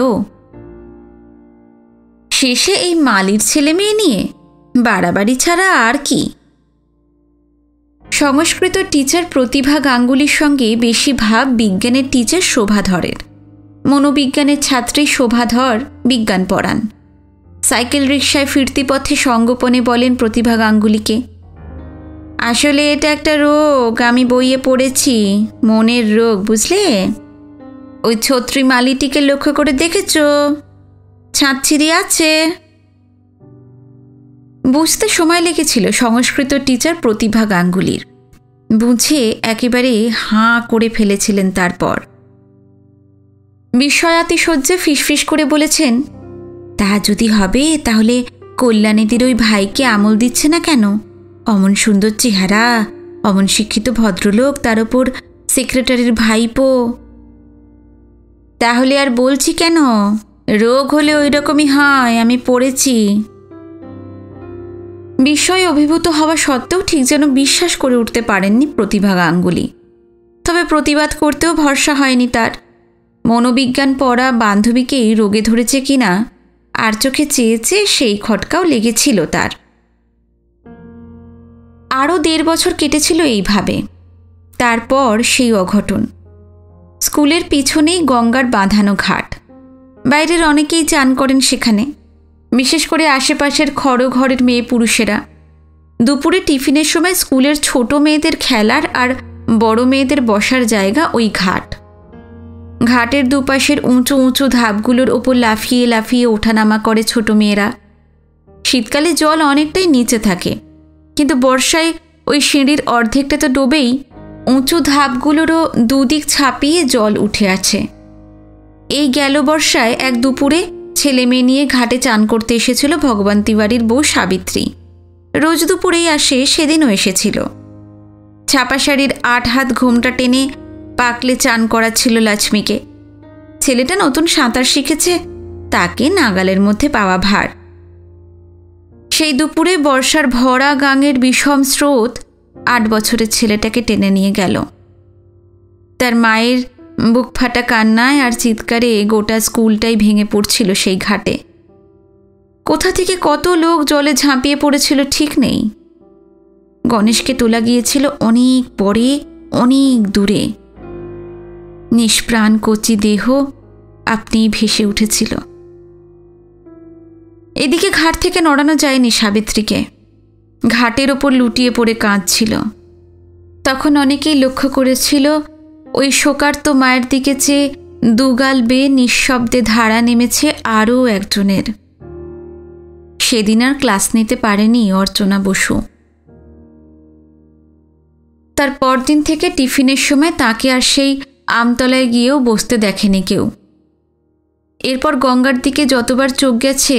শেষে এই মালির ছেলে মেয়ে নিয়ে বাড়াবাড়ি ছাড়া আর কি। সংস্কৃত টিচার প্রতিভা গাঙ্গুলির সঙ্গে বেশি ভাব বিজ্ঞানের টিচার শোভাধরের। মনোবিজ্ঞানের ছাত্রী শোভাধর বিজ্ঞান পড়ান। সাইকেল রিকশায় ফিরতি পথে সঙ্গোপনে বলেন প্রতিভা গাঙ্গুলিকে, আসলে এটা একটা রোগ, আমি বইয়ে পড়েছি, মনের রোগ, বুঝলে? ওই ছত্রী মালিটিকে লক্ষ্য করে দেখেছ? ছাঁদছিড়ি আছে। বুঝতে সময় লেগেছিল সংস্কৃত টিচার প্রতিভা গাঙ্গুলির। বুঝে একেবারে হাঁ করে ফেলেছিলেন। তারপর বিস্ময়াতিশয্যে ফিসফিস করে বলেছেন, তা যদি হবে তাহলে কল্যাণীদির ওই ভাইকে আমল দিচ্ছে না কেন? অমন সুন্দর চেহারা, অমন শিক্ষিত ভদ্রলোক, তার ওপর সেক্রেটারির ভাইপো। তাহলে আর বলছি কেন, রোগ হলে ওই রকমই হয়, আমি পড়েছি। বিস্ময়ে অভিভূত হওয়া সত্ত্বেও ঠিক যেন বিশ্বাস করে উঠতে পারেননি প্রতিভা গাঙ্গুলি। তবে প্রতিবাদ করতেও ভরসা হয়নি তার। মনোবিজ্ঞান পড়া বান্ধবীকেই রোগে ধরেছে কিনা আর চোখে চেয়েছে, সেই খটকাও লেগেছিল তার। আরও 1.5 বছর কেটেছিল এইভাবে। তারপর সেই অঘটন। স্কুলের পিছনেই গঙ্গার বাঁধানো ঘাট। বাইরের অনেকেই চান করেন সেখানে, বিশেষ করে আশেপাশের ঘরের মেয়ে পুরুষেরা। দুপুরে টিফিনের সময় স্কুলের ছোট মেয়েদের খেলার আর বড় মেয়েদের বসার জায়গা ওই ঘাট। ঘাটের দুপাশের উঁচু উঁচু ধাপগুলোর ওপর লাফিয়ে লাফিয়ে ওঠানামা করে ছোট মেয়েরা। শীতকালে জল অনেকটাই নিচে থাকে, কিন্তু বর্ষায় ওই সিঁড়ির অর্ধেকটা তো ডোবেই, উঁচু ধাপগুলোরও দুদিক ছাপিয়ে জল উঠে আছে। এই গেল বর্ষায় এক দুপুরে ছেলে মেয়ে নিয়ে ঘাটে চান করতে এসেছিল ভগবান তিওয়ারির বউ সাবিত্রী। রোজ দুপুরেই আসে, সেদিনও এসেছিল। ছাপা শাড়ির 8 হাত ঘোমটা টেনে পাকলে চান করাচ্ছিল লক্ষ্মীকে। ছেলেটা নতুন সাঁতার শিখেছে, তাকে নাগালের মধ্যে পাওয়া ভার। সেই দুপুরে বর্ষার ভরা গাঙের বিষম স্রোত 8 বছরের ছেলেটাকে টেনে নিয়ে গেল। তার মায়ের বুক ফাটা কান্নায় আর চিৎকারে গোটা স্কুলটাই ভেঙে পড়ছিল সেই ঘাটে। কোথা থেকে কত লোক জলে ঝাঁপিয়ে পড়েছিল ঠিক নেই। গণেশকে তোলা গিয়েছিল অনেক পরে, অনেক দূরে। নিষ্প্রাণ কচি দেহ আপনিই ভেসে উঠেছিল। এদিকে ঘাট থেকে নড়ানো যায়নি সাবিত্রীকে। ঘাটের ওপর লুটিয়ে পড়ে কাঁদছিল। তখন অনেকেই লক্ষ্য করেছিল ওই শোকার্ত মায়ের দিকে চেয়ে দুগাল বেয়ে নিঃশব্দে ধারা নেমেছে আরও একজনের। সেদিন আর ক্লাস নিতে পারেনি অর্চনা বসু। তার পরদিন থেকে টিফিনের সময় তাকে আর সেই আমতলায় গিয়েও বসতে দেখেনি কেউ। এরপর গঙ্গার দিকে যতবার চোখ গেছে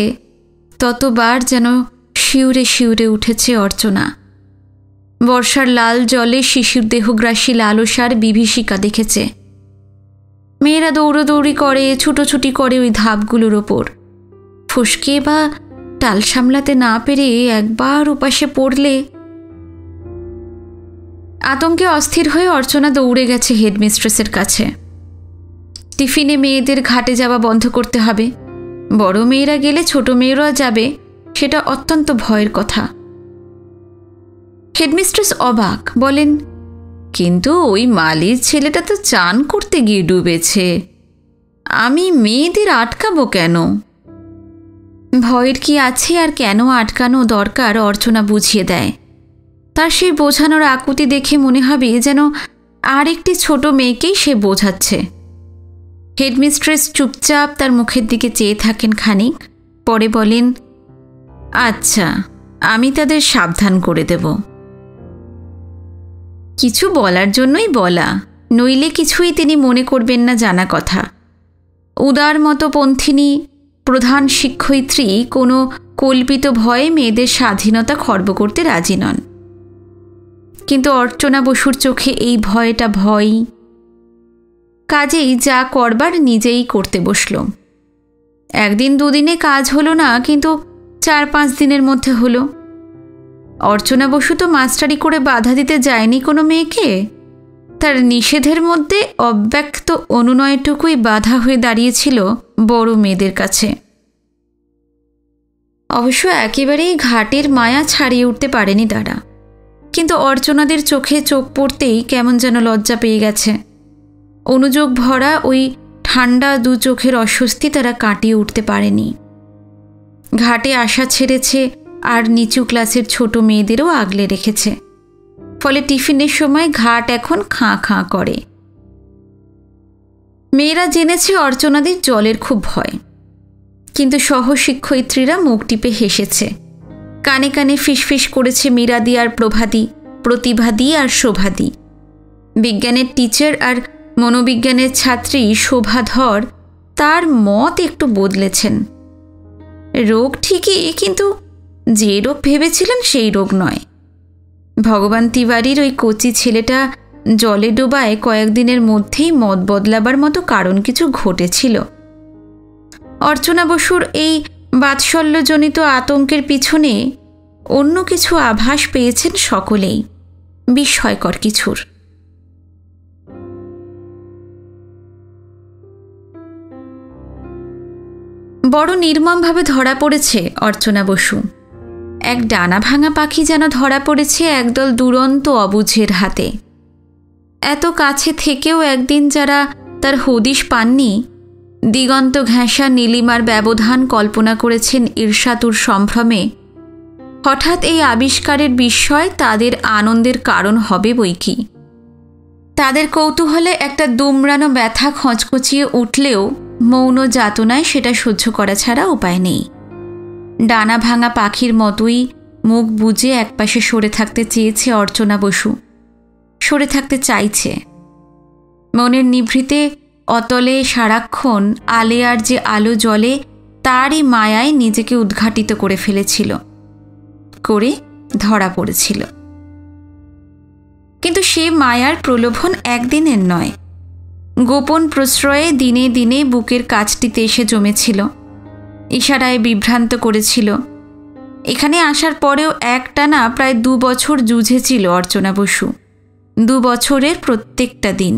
ততবার যেন শিউরে শিউরে উঠেছে অর্চনা। বর্ষার লাল জলে শিশুর দেহগ্রাসী লালসার বিভীষিকা দেখেছে। মেয়েরা দৌড়দৌড়ি করে, ছুটোছুটি করে ওই ধাপগুলোর ওপর। ফসকে বা টাল সামলাতে না পেরে একবার উপাসে পড়লে। আতঙ্কে অস্থির হয়ে অর্চনা দৌড়ে গেছে হেডমিস্ট্রেসের কাছে। টিফিনে মেয়েদের ঘাটে যাওয়া বন্ধ করতে হবে। বড় মেয়েরা গেলে ছোট মেয়েরা যাবে, সেটা অত্যন্ত ভয়ের কথা। হেডমিস্ট্রেস অবাক, বলেন, কিন্তু ওই মালির ছেলেটা তো চান করতে গিয়ে ডুবেছে, আমি মেয়েদের আটকাবো কেন? ভয়ের কি আছে আর কেন আটকানো দরকার অর্চনা বুঝিয়ে দেয়। তার সেই বোঝানোর আকুতি দেখে মনে হবে যেন আর একটি ছোট মেয়েকেই সে বোঝাচ্ছে। হেডমিস্ট্রেস চুপচাপ তার মুখের দিকে চেয়ে থাকেন খানিক, পরে বলেন, আচ্ছা, আমি তাদের সাবধান করে দেব। কিছু বলার জন্যই বলা, নইলে কিছুই তিনি মনে করবেন না জানা কথা। উদার মতো পন্থিনী প্রধান শিক্ষয়িত্রী কোনো কল্পিত ভয়ে মেয়েদের স্বাধীনতা খর্ব করতে রাজি নন। কিন্তু অর্চনা বসুর চোখে এই ভয়টা ভয়। কাজেই যা করবার নিজেই করতে বসল। একদিন দুদিনে কাজ হলো না, কিন্তু 4-5 দিনের মধ্যে হলো। অর্চনা বসু তো মাস্টারি করে বাধা দিতে যায়নি কোনো মেয়েকে। তার নিষেধের মধ্যে অব্যক্ত অনুনয়টুকুই বাধা হয়ে দাঁড়িয়েছিল বড় মেয়েদের কাছে। অবশ্য একেবারেই ঘাটের মায়া ছাড়িয়ে উঠতে পারেনি তারা, কিন্তু অর্চনাদের চোখে চোখ পড়তেই কেমন যেন লজ্জা পেয়ে গেছে। অনুযোগ ভরা ওই ঠান্ডা দু চোখের অস্বস্তি তারা কাটিয়ে উঠতে পারেনি। ঘাটে আসা ছেড়েছে আর নিচু ক্লাসের ছোট মেয়েদেরও আগলে রেখেছে, ফলে টিফিনের সময় ঘাট এখন খাঁ খাঁ করে। মেয়েরা জেনেছে অর্চনাদের জলের খুব ভয়, কিন্তু সহশিক্ষয়িত্রীরা মুখ টিপে হেসেছে। কানে কানে ফিসফিস করেছে মীরাদি আর প্রভাদি, প্রতিভাদি আর শোভাদি। বিজ্ঞানের টিচার আর মনোবিজ্ঞানের ছাত্রী শোভাধর তার মত একটু বদলেছেন। রোগ ঠিকই, কিন্তু যে রোগ ভেবেছিলেন সেই রোগ নয়। ভগবান তিওয়ারির ওই কচি ছেলেটা জলে ডোবায় কয়েকদিনের মধ্যেই মত বদলাবার মতো কারণ কিছু ঘটেছিল। অর্চনা বসুর এই বাৎসল্যজনিত আতঙ্কের পিছনে অন্য কিছু আভাস পেয়েছেন সকলেই, বিস্ময়কর কিছুর। বড় নির্মমভাবে ধরা পড়েছে অর্চনা বসু। এক ডানা ভাঙা পাখি যেন ধরা পড়েছে একদল দুরন্ত অবুঝের হাতে। এত কাছে থেকেও একদিন যারা তার হদিশ পাননি, দিগন্ত ঘেঁষা নীলিমার ব্যবধান কল্পনা করেছেন ঈর্ষাতুর সম্ভ্রমে, হঠাৎ এই আবিষ্কারের বিস্ময় তাদের আনন্দের কারণ হবে বইকি। তাদের কৌতূহলে একটা দুমড়ানো ব্যথা খচখচিয়ে উঠলেও মৌন যাতনায় সেটা সহ্য করা ছাড়া উপায় নেই। ডানা ভাঙা পাখির মতোই মুখ বুজে একপাশে সরে থাকতে চেয়েছে অর্চনা বসু, সরে থাকতে চাইছে। মনের নিভৃতে অতলে সারাক্ষণ আলেয়ার যে আলো জ্বলে তারই মায়ায় নিজেকে উদ্ঘাটিত করে ফেলেছিল, করে ধরা পড়েছিল। কিন্তু সে মায়ার প্রলোভন একদিনের নয়, গোপন প্রশ্রয়ে দিনে দিনে বুকের কাছটিতে এসে জমেছিল, ইশারায় বিভ্রান্ত করেছিল। এখানে আসার পরেও একটানা প্রায় 2 বছর যুঝেছিল অর্চনা বসু, 2 বছরের প্রত্যেকটা দিন।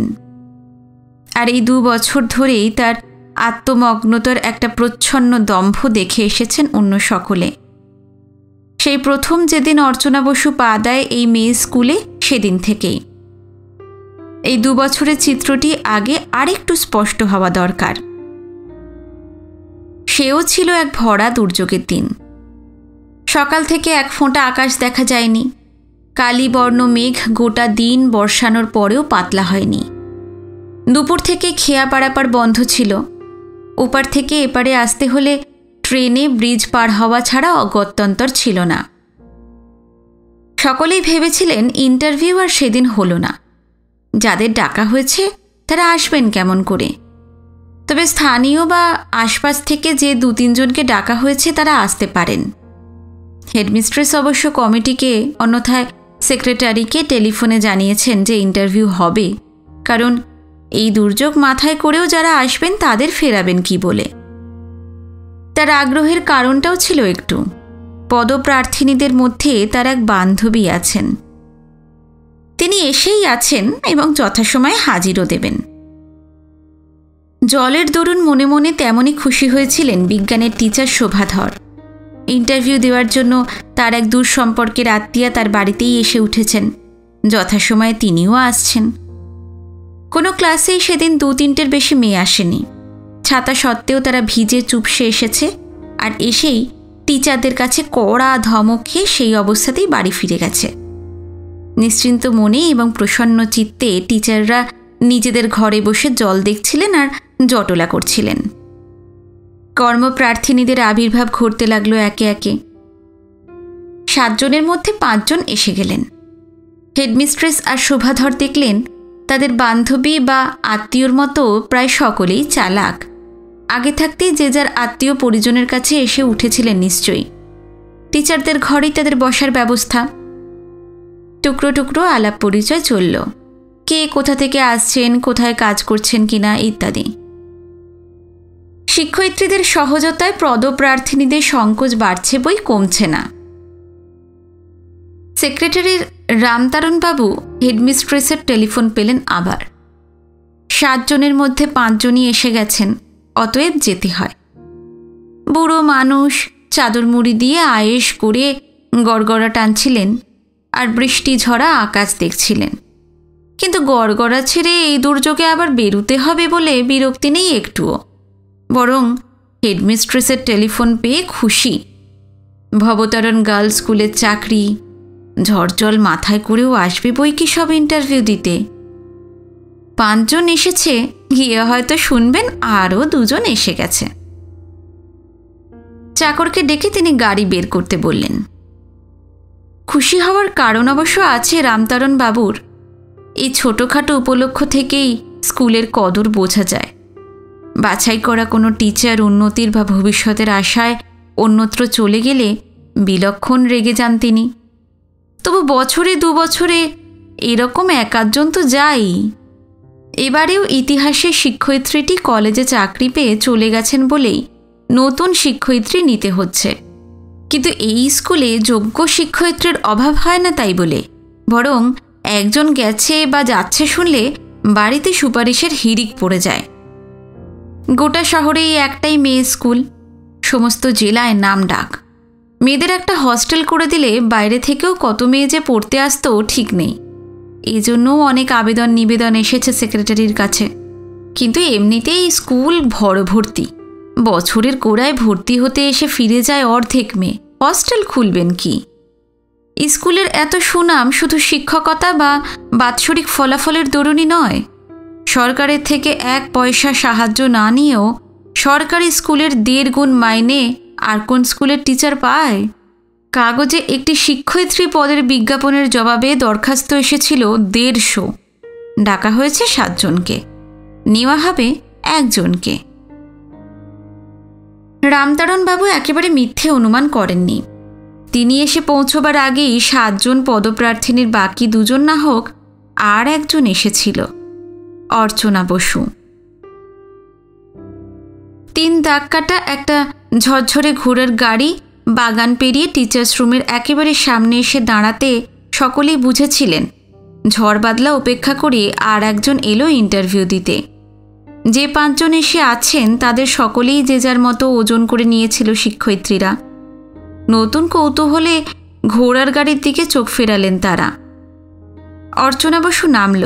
আর এই 2 বছর ধরেই তার আত্মমগ্নতার একটা প্রচ্ছন্ন দম্ভ দেখে এসেছেন অন্য সকলে। সেই প্রথম যেদিন অর্চনা বসু পা দেয় এই মেয়ে স্কুলে, সেদিন থেকেই। এই 2 বছরের চিত্রটি আগে আরেকটু স্পষ্ট হওয়া দরকার। সেও ছিল এক ভরা দুর্যোগের দিন। সকাল থেকে এক ফোঁটা আকাশ দেখা যায়নি। কালীবর্ণ মেঘ গোটা দিন বর্ষানোর পরেও পাতলা হয়নি। দুপুর থেকে খেয়া পারাপার বন্ধ ছিল। ওপার থেকে এপারে আসতে হলে ট্রেনে ব্রিজ পার হওয়া ছাড়া অগত্যন্তর ছিল না। সকলেই ভেবেছিলেন ইন্টারভিউ আর সেদিন হলো না। যাদের ডাকা হয়েছে তারা আসবেন কেমন করে? তবে স্থানীয় বা আশপাশ থেকে যে 2-3 জনকে ডাকা হয়েছে তারা আসতে পারেন। হেডমিস্ট্রেস অবশ্য কমিটিকে, অন্যথায় সেক্রেটারিকে টেলিফোনে জানিয়েছেন যে ইন্টারভিউ হবে, কারণ এই দুর্যোগ মাথায় করেও যারা আসবেন তাদের ফেরাবেন কি বলে। তার আগ্রহের কারণটাও ছিল একটু, পদপ্রার্থিনীদের মধ্যে তার এক বান্ধবী আছেন। তিনি এসেই আছেন এবং যথাসময়ে হাজিরও দেবেন। জলের দরুন মনে মনে তেমনই খুশি হয়েছিলেন বিজ্ঞানের টিচার শোভাধর। ইন্টারভিউ দেওয়ার জন্য তার এক দূর সম্পর্কের আত্মীয়া তার বাড়িতেই এসে উঠেছেন। যথাসময়ে তিনিও আসছেন। কোনো ক্লাসেই সেদিন 2-3টের বেশি মেয়ে আসেনি। ছাতা সত্ত্বেও তারা ভিজে চুপসে এসেছে, আর এসেই টিচারদের কাছে কড়া ধমক খেয়ে সেই অবস্থাতেই বাড়ি ফিরে গেছে। নিশ্চিন্ত মনে এবং প্রসন্ন চিত্তে টিচাররা নিজেদের ঘরে বসে জল দেখছিলেন আর জটলা করছিলেন। কর্মপ্রার্থিনীদের আবির্ভাব ঘটতে লাগলো একে একে। 7 জনের মধ্যে 5 জন এসে গেলেন। হেডমিস্ট্রেস আর শোভাধর দেখলেন তাদের বান্ধবী বা আত্মীয়র মতো প্রায় সকলেই চালাক। আগে থাকতেই যে যার আত্মীয় পরিজনের কাছে এসে উঠেছিলেন নিশ্চয়ই। টিচারদের ঘরেই তাদের বসার ব্যবস্থা। টুকরো টুকরো আলাপ পরিচয় চলল, কে কোথা থেকে আসছেন, কোথায় কাজ করছেন কিনা ইত্যাদি। শিক্ষয়িত্রীদের সহজতায় পদপ্রার্থিনীদের সংকোচ বাড়ছে বই কমছে না। সেক্রেটারির রামতারণবাবু হেডমিস্ট্রেসের টেলিফোন পেলেন আবার। 7 জনের মধ্যে 5 জনই এসে গেছেন, অতএব যেতে হয়। বুড়ো মানুষ চাদর মুড়ি দিয়ে আয়েশ করে গড়গড়া টানছিলেন আর বৃষ্টি ঝরা আকাশ দেখছিলেন। কিন্তু গড়গড়া ছেড়ে এই দুর্যোগে আবার বেরুতে হবে বলে বিরক্তি নেই একটুও, বরং হেডমিস্ট্রেসের টেলিফোন পেয়ে খুশি। ভবতারণ গার্লস স্কুলের চাকরি, ঝড়জল মাথায় করেও আসবে বই কি সব ইন্টারভিউ দিতে। 5 জন এসেছে, গিয়ে হয়তো শুনবেন আরও 2 জন এসে গেছে। চাকরকে ডেকে তিনি গাড়ি বের করতে বললেন। খুশি হওয়ার কারণ অবশ্য আছে রামতারণ বাবুর। এই ছোটোখাটো উপলক্ষ থেকেই স্কুলের কদর বোঝা যায়। বাছাই করা কোনো টিচার উন্নতির বা ভবিষ্যতের আশায় অন্যত্র চলে গেলে বিলক্ষণ রেগে যান তিনি। তবু বছরে 2 বছরে এরকম 1-8 জন তো যাই। এবারেও ইতিহাসের শিক্ষয়িত্রীটি কলেজে চাকরি পেয়ে চলে গেছেন বলেই নতুন শিক্ষয়িত্রী নিতে হচ্ছে। কিন্তু এই স্কুলে যোগ্য শিক্ষয়িত্রীর অভাব হয় না তাই বলে, বরং একজন গেছে বা যাচ্ছে শুনলে বাড়িতে সুপারিশের হিড়িক পড়ে যায়। গোটা শহরেই একটাই মেয়ে স্কুল, সমস্ত জেলায় নাম ডাক। মেয়েদের একটা হস্টেল করে দিলে বাইরে থেকেও কত মেয়ে যে পড়তে আসতো ঠিক নেই। এই জন্যও অনেক আবেদন নিবেদন এসেছে সেক্রেটারির কাছে। কিন্তু এমনিতেই স্কুল ভরভর্তি। বছরের গোড়ায় ভর্তি হতে এসে ফিরে যায় অর্ধেক মেয়ে। হস্টেল খুলবেন কি? স্কুলের এত সুনাম শুধু শিক্ষকতা বা বাৎসরিক ফলাফলের দরুনই নয়। সরকারের থেকে 1 পয়সা সাহায্য না নিয়েও সরকারি স্কুলের 1.5 গুণ মাইনে আর কোন স্কুলের টিচার পায়? কাগজে একটি শিক্ষয়িত্রী পদের বিজ্ঞাপনের জবাবে দরখাস্ত এসেছিল 150। ডাকা হয়েছে 7 জনকে, নেওয়া হবে 1 জনকে। রামতারণবাবু একেবারে মিথ্যে অনুমান করেননি। তিনি এসে পৌঁছবার আগেই 7 জন পদপ্রার্থীর বাকি 2 জন না হোক আর 1 জন এসেছিল, অর্চনা বসু। 3 দাগ কাটা একটা ঝরঝরে ঘোড়ার গাড়ি বাগান পেরিয়ে টিচার্স রুমের একেবারে সামনে এসে দাঁড়াতে সকলেই বুঝেছিলেন ঝড় বাদলা উপেক্ষা করে আর 1 জন এলো ইন্টারভিউ দিতে। যে 5 জন এসে আছেন তাদের সকলেই যে যার মতো ওজন করে নিয়েছিল শিক্ষয়িত্রীরা। নতুন কৌতূহলে ঘোড়ার গাড়ির দিকে চোখ ফেরালেন তারা। অর্চনা বসু নামল।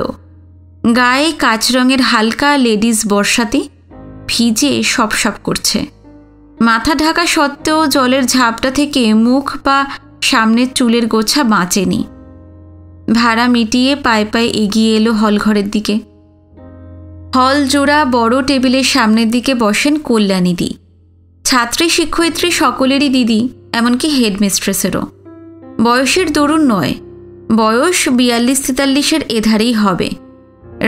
গায়ে কাচ রঙের হালকা লেডিস বর্ষাতে, ভিজে সপসপ করছে। মাথা ঢাকা সত্ত্বেও জলের ঝাপটা থেকে মুখ বা সামনের চুলের গোছা বাঁচেনি। ভাড়া মিটিয়ে পায়ে পায়ে এগিয়ে এলো হলঘরের দিকে। হল জোড়া বড় টেবিলের সামনের দিকে বসেন কল্যাণীদি। ছাত্রী শিক্ষয়িত্রী সকলেরই দিদি, এমনকি হেডমিস্ট্রেসেরও। বয়সের দরুন নয়, বয়স 42-43-এর এধারেই হবে।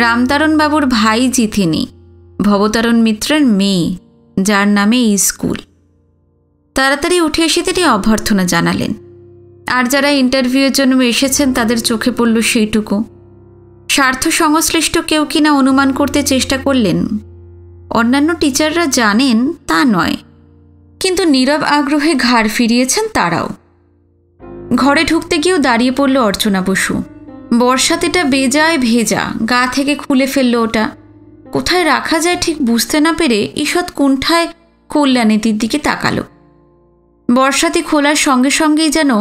রামতারণবাবুর ভাই জিথিনি, ভবতারণ মিত্রের মেয়ে, যার নামে এই স্কুল। তাড়াতাড়ি উঠে এসে তিনি অভ্যর্থনা জানালেন। আর যারা ইন্টারভিউয়ের জন্য এসেছেন তাদের চোখে পড়ল সেইটুকু। স্বার্থ সংশ্লিষ্ট কেউ কিনা অনুমান করতে চেষ্টা করলেন। অন্যান্য টিচাররা জানেন তা নয়, কিন্তু নীরব আগ্রহে ঘাড় ফিরিয়েছেন তারাও। ঘরে ঢুকতে গিয়েও দাঁড়িয়ে পড়ল অর্চনা বসু। বর্ষাতেটা বেজায় ভেজা, গা থেকে খুলে ফেলল ওটা। কোথায় রাখা যায় ঠিক বুঝতে না পেরে ঈষৎ কুণ্ঠায় কল্যাণীতির দিকে তাকালো। বর্ষাতি খোলার সঙ্গে সঙ্গেই যেন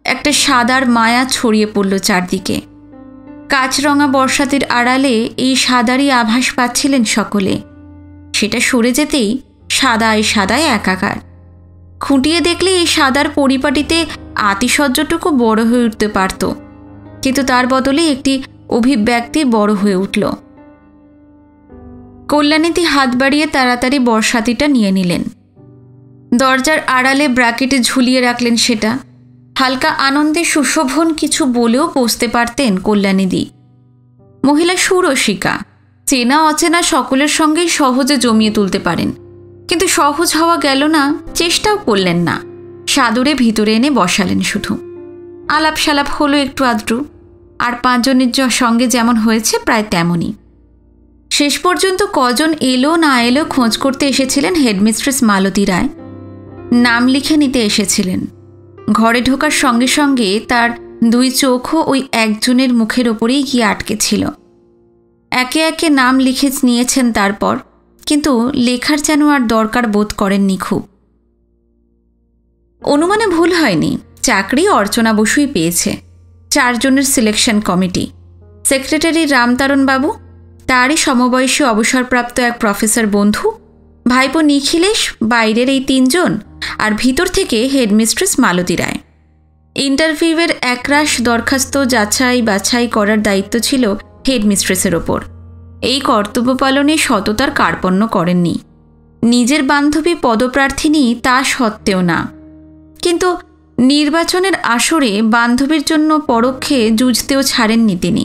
একটা সাদার মায়া ছড়িয়ে পড়ল চারদিকে। কাচরঙা বর্ষাতির আড়ালে এই সাদারই আভাস পাচ্ছিলেন সকলে। সেটা সরে যেতেই সাদায় সাদায় একাকার। খুঁটিয়ে দেখলে এই সাদার পরিপাটিতে আতিশয্যটুকু বড় হয়ে উঠতে পারত, কিন্তু তার বদলে একটি অভিব্যক্তি বড় হয়ে উঠল। কল্যাণীতি হাত বাড়িয়ে তাড়াতাড়ি বর্ষাতিটা নিয়ে নিলেন। দরজার আড়ালে ব্র্যাকেটে ঝুলিয়ে রাখলেন সেটা। হালকা আনন্দে সুশোভন কিছু বলেও বসতে পারতেন কল্যাণীদি। মহিলা সুরসিকা, চেনা অচেনা সকলের সঙ্গেই সহজে জমিয়ে তুলতে পারেন, কিন্তু সহজ হওয়া গেল না, চেষ্টাও করলেন না। সাদরে ভিতরে এনে বসালেন শুধু। আলাপ সালাপ হলো একটু আদ্রু, আর 5 জনের সঙ্গে যেমন হয়েছে প্রায় তেমনই। শেষ পর্যন্ত কজন এলো না এলো খোঁজ করতে এসেছিলেন হেডমিস্ট্রেস মালতী রায়। নাম লিখে নিতে এসেছিলেন। ঘরে ঢোকার সঙ্গে সঙ্গে তার দুই চোখও ওই একজনের মুখের ওপরেই গিয়ে আটকে ছিল। একে একে নাম লিখে নিয়েছেন তারপর, কিন্তু লেখার যেন আর দরকার বোধ করেননি খুব। অনুমানে ভুল হয়নি, চাকরি অর্চনা বসুই পেয়েছে। 4 জনের সিলেকশন কমিটি, সেক্রেটারি রামতারণ বাবু, তারই সমবয়সী অবসরপ্রাপ্ত এক প্রফেসর বন্ধু, ভাইপো নিখিলেশ, বাইরের এই 3 জন, আর ভিতর থেকে হেডমিস্ট্রেস মালতী রায়। ইন্টারভিউয়ের একরাশ দরখাস্ত যাচাই বাছাই করার দায়িত্ব ছিল হেডমিস্ট্রেসের ওপর। এই কর্তব্য পালনে সততার কার্পণ্য করেননি। নিজের বান্ধবী পদপ্রার্থিনী তা সত্ত্বেও না, কিন্তু নির্বাচনের আসরে বান্ধবীর জন্য পরোক্ষে যুঝতেও ছাড়েননি তিনি।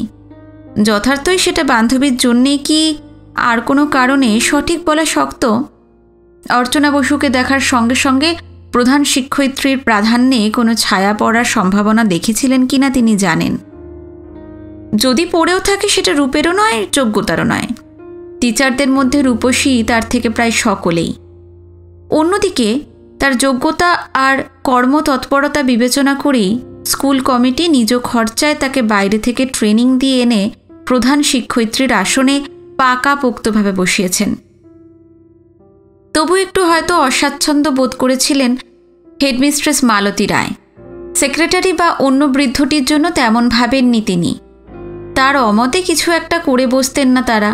যথার্থই সেটা বান্ধবীর জন্যে কি আর কোনো কারণে সঠিক বলা শক্ত। অর্চনা বসুকে দেখার সঙ্গে সঙ্গে প্রধান শিক্ষয়িত্রীর প্রাধান্যে কোনো ছায়া পড়ার সম্ভাবনা দেখেছিলেন কিনা তিনি জানেন। যদি পড়েও থাকে সেটা রূপেরও নয়, যোগ্যতারও নয়। টিচারদের মধ্যে রূপসী তার থেকে প্রায় সকলেই। অন্যদিকে তার যোগ্যতা আর কর্মতৎপরতা বিবেচনা করেই স্কুল কমিটি নিজ খরচায় তাকে বাইরে থেকে ট্রেনিং দিয়ে এনে প্রধান শিক্ষয়িত্রীর আসনে পাকাপোক্তভাবে বসিয়েছেন। তবু একটু হয়তো অস্বাচ্ছন্দ্য বোধ করেছিলেন হেডমিস্ট্রেস মালতী রায়। সেক্রেটারি বা অন্য বৃদ্ধটির জন্য তেমন ভাবেননি তিনি। তার অমতে কিছু একটা করে বসতেন না তারা,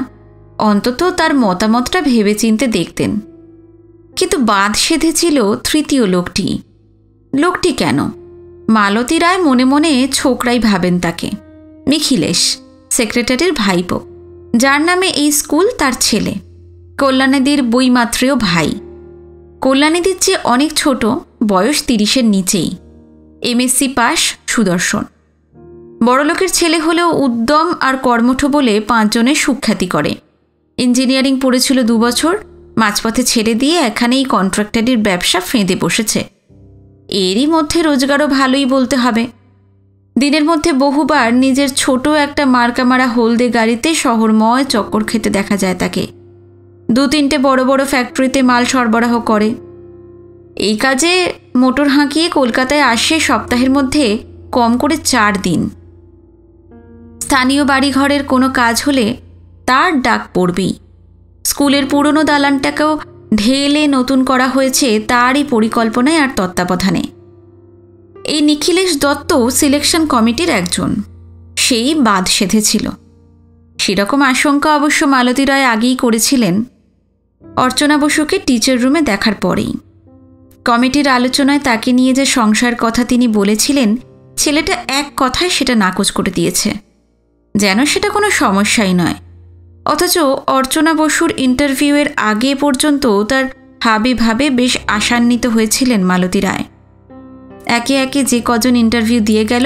অন্তত তার মতামতটা ভেবেচিন্তে দেখতেন। কিন্তু বাদ সেধেছিল তৃতীয় লোকটি। লোকটি কেন? মালতী রায় মনে মনে ছোকরাই ভাবেন তাকে। নিখিলেশ, সেক্রেটারির ভাইপো, যার নামে এই স্কুল, তার ছেলে। কল্যাণীদির বইমাত্রেয় ভাই। কল্যাণীদির চেয়ে অনেক ছোট, বয়স 30-এর নিচেই। MSc পাস, সুদর্শন। বড়লোকের ছেলে হলেও উদ্যম আর কর্মঠ বলে 5 জনের সুখ্যাতি করে। ইঞ্জিনিয়ারিং পড়েছিল 2 বছর, মাঝপথে ছেড়ে দিয়ে এখানেই কন্ট্রাক্টরির ব্যবসা ফেঁদে বসেছে। এরই মধ্যে রোজগারও ভালোই বলতে হবে। দিনের মধ্যে বহুবার নিজের ছোট একটা মার্কামারা হলদে গাড়িতে শহরময় চক্কর খেতে দেখা যায় তাকে। 2-3টে বড় বড় ফ্যাক্টরিতে মাল সরবরাহ করে। এই কাজে মোটর হাঁকিয়ে কলকাতায় আসে সপ্তাহের মধ্যে কম করে 4 দিন। স্থানীয় বাড়িঘরের কোনো কাজ হলে তার ডাক পড়বেই। স্কুলের পুরনো দালানটাকেও ঢেলে নতুন করা হয়েছে তারই পরিকল্পনায় আর তত্ত্বাবধানে। এই নিখিলেশ দত্ত সিলেকশন কমিটির একজন, সেই বাদ সেধেছিল। সেরকম আশঙ্কা অবশ্য মালতী রায় আগেই করেছিলেন অর্চনা বসুকে টিচার রুমে দেখার পরেই। কমিটির আলোচনায় তাকে নিয়ে যে সংশয়ের কথা তিনি বলেছিলেন, ছেলেটা এক কথায় সেটা নাকচ করে দিয়েছে, যেন সেটা কোনো সমস্যাই নয়। অথচ অর্চনা বসুর ইন্টারভিউয়ের আগে পর্যন্ত তার হাবে ভাবে বেশ আশান্বিত হয়েছিলেন মালতী রায়। একে একে যে কজন ইন্টারভিউ দিয়ে গেল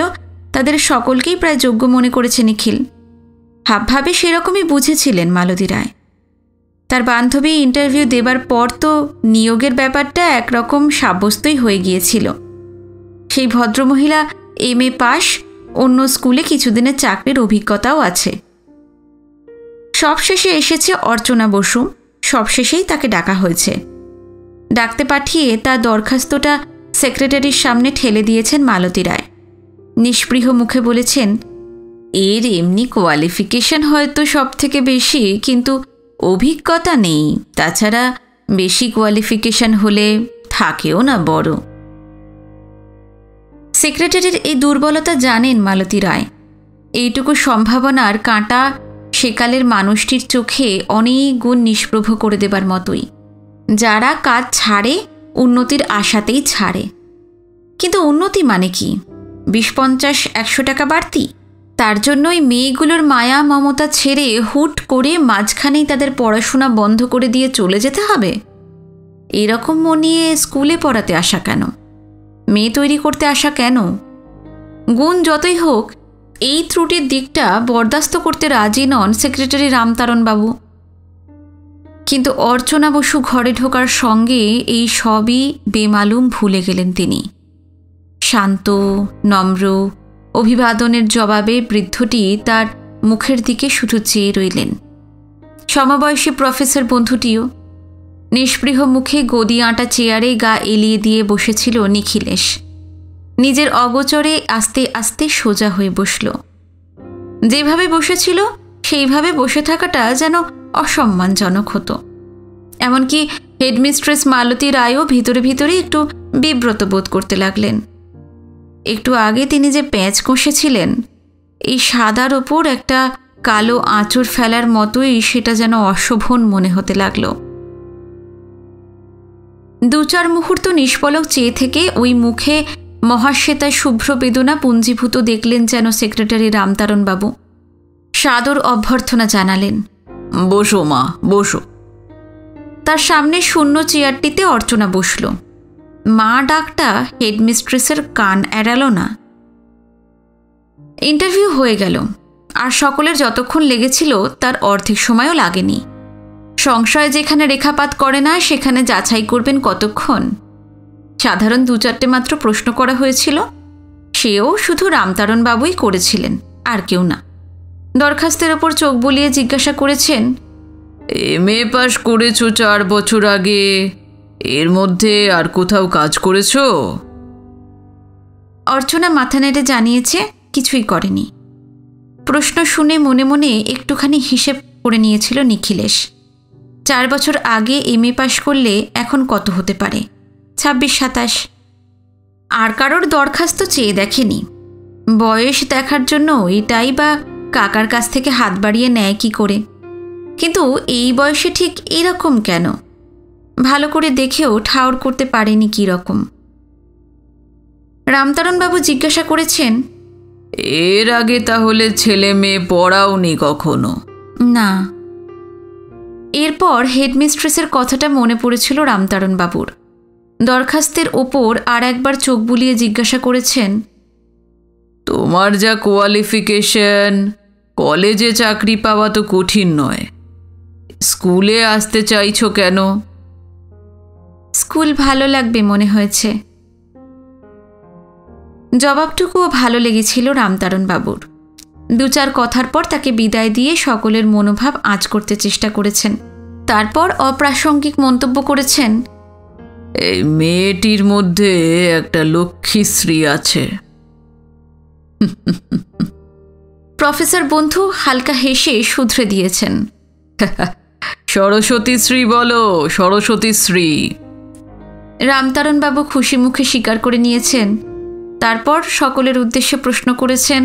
তাদের সকলকেই প্রায় যোগ্য মনে করেছে নিখিল। হাবভাবে সেরকমই বুঝেছিলেন মালতী রায়। তার বান্ধবী ইন্টারভিউ দেবার পর তো নিয়োগের ব্যাপারটা একরকম সাব্যস্তই হয়ে গিয়েছিল। সেই ভদ্রমহিলা MA পাস, অন্য স্কুলে কিছুদিনের চাকরির অভিজ্ঞতাও আছে। সবশেষে এসেছে অর্চনা বসু, সবশেষেই তাকে ডাকা হয়েছে। ডাকতে পাঠিয়ে তার দরখাস্তটা সেক্রেটারির সামনে ঠেলে দিয়েছেন মালতী রায়। নিষ্পৃহ মুখে বলেছেন, এর এমনি কোয়ালিফিকেশন হয়তো সব থেকে বেশি, কিন্তু অভিজ্ঞতা নেই। তাছাড়া বেশি কোয়ালিফিকেশন হলে থাকেও না বড়। সেক্রেটারির এই দুর্বলতা জানেন মালতী রায়। এইটুকু সম্ভাবনার কাঁটা সেকালের মানুষটির চোখে অনেক গুণ নিষ্প্রভ করে দেবার মতোই। যারা কাজ ছাড়ে উন্নতির আশাতেই ছাড়ে। কিন্তু উন্নতি মানে কি? 20-50-100 টাকা বাড়তি? তার জন্যই মেয়েগুলোর মায়া মমতা ছেড়ে হুট করে মাঝখানেই তাদের পড়াশোনা বন্ধ করে দিয়ে চলে যেতে হবে? এরকম মনিয়ে স্কুলে পড়াতে আসা কেন? মেয়ে তৈরি করতে আসা কেন? গুণ যতই হোক, এই ত্রুটির দিকটা বরদাস্ত করতে রাজি নন সেক্রেটারি রামতারণ বাবু। কিন্তু অর্চনা বসু ঘরে ঢোকার সঙ্গে এই সবই বেমালুম ভুলে গেলেন তিনি। শান্ত, নম্র অভিবাদনের জবাবে বৃদ্ধটি তার মুখের দিকে শুধু চেয়ে রইলেন। সমবয়সী প্রফেসর বন্ধুটিও। নিষ্পৃহ মুখে গদি আঁটা চেয়ারে গা এলিয়ে দিয়ে বসেছিল নিখিলেশ। নিজের অগোচরে আস্তে আস্তে সোজা হয়ে বসল। যেভাবে বসেছিল সেইভাবে বসে থাকাটা যেন অসম্মানজনক হতো। এমনকি হেডমিস্ট্রেস মালতী রায়ও ভিতরে ভিতরে একটু বিব্রত বোধ করতে লাগলেন। একটু আগে তিনি যে প্যাঁচ কষেছিলেন, এই সাদার ওপর একটা কালো আঁচড় ফেলার মতোই সেটা যেন অশোভন মনে হতে লাগল। 2-4 মুহূর্ত নিষ্পলক চেয়ে থেকে ওই মুখে মহাশ্বেতায় শুভ্র বেদনা পুঞ্জীভূত দেখলেন যেন সেক্রেটারি রামতারণবাবু। সাদর অভ্যর্থনা জানালেন। বসো মা, বসো। তার সামনে শূন্য চেয়ারটিতে অর্চনা বসল। মা ডাকটা হেডমিস্ট্রেসের কান এড়াল না। ইন্টারভিউ হয়ে গেল, আর সকলের যতক্ষণ লেগেছিল তার অর্ধেক সময়ও লাগেনি। সংশয় যেখানে রেখাপাত করে না সেখানে যাচাই করবেন কতক্ষণ? সাধারণ 2-4টে মাত্র প্রশ্ন করা হয়েছিল, সেও শুধু রামতারণবাবুই করেছিলেন, আর কেউ না। দরখাস্তের ওপর চোখ বুলিয়ে জিজ্ঞাসা করেছেন, MA পাশ করেছো 4 বছর আগে, এর মধ্যে আর কোথাও কাজ করেছো? অর্চনা মাথা নেড়ে জানিয়েছে কিছুই করেনি। প্রশ্ন শুনে মনে মনে একটুখানি হিসেব করে নিয়েছিল নিখিলেশ। 4 বছর আগে MA পাশ করলে এখন কত হতে পারে? 26-27। আর কারোর দরখাস্ত চেয়ে দেখেনি। বয়স দেখার জন্য এটাই বা কাকার কাছ থেকে হাত বাড়িয়ে নেয় কি করে? কিন্তু এই বয়সে ঠিক এরকম কেন? ভালো করে দেখেও ঠাউর করতে পারেনি কি রকম। রামতারণবাবু জিজ্ঞাসা করেছেন, এর আগে তাহলে ছেলে মেয়ে পড়াওনি কখনো? না। এরপর হেডমিস্ট্রেসের কথাটা মনে পড়েছিল রামতারণবাবুর। দরখাস্তের ওপর আর একবার চোখ বুলিয়ে জিজ্ঞাসা করেছেন, তোমার যা কোয়ালিফিকেশন, কলেজে চাকরি পাওয়া তো কঠিন নয়, স্কুলে আসতে চাইছো কেন? স্কুল ভালো লাগবে মনে হয়েছে। জবাবটুকুও ভালো লেগেছিল রামতারণবাবুর। 2-4 কথার পর তাকে বিদায় দিয়ে সকলের মনোভাব আঁচ করতে চেষ্টা করেছেন। তারপর অপ্রাসঙ্গিক মন্তব্য করেছেন, এই মেয়েটির মধ্যে একটা লক্ষ্মীশ্রী আছে। প্রফেসর বন্ধু হালকা হেসে শুধরে দিয়েছেন, সরস্বতীশ্রী বলো, সরস্বতীশ্রী। রামতারণবাবু খুশি মুখে স্বীকার করে নিয়েছেন। তারপর সকলের উদ্দেশ্যে প্রশ্ন করেছেন,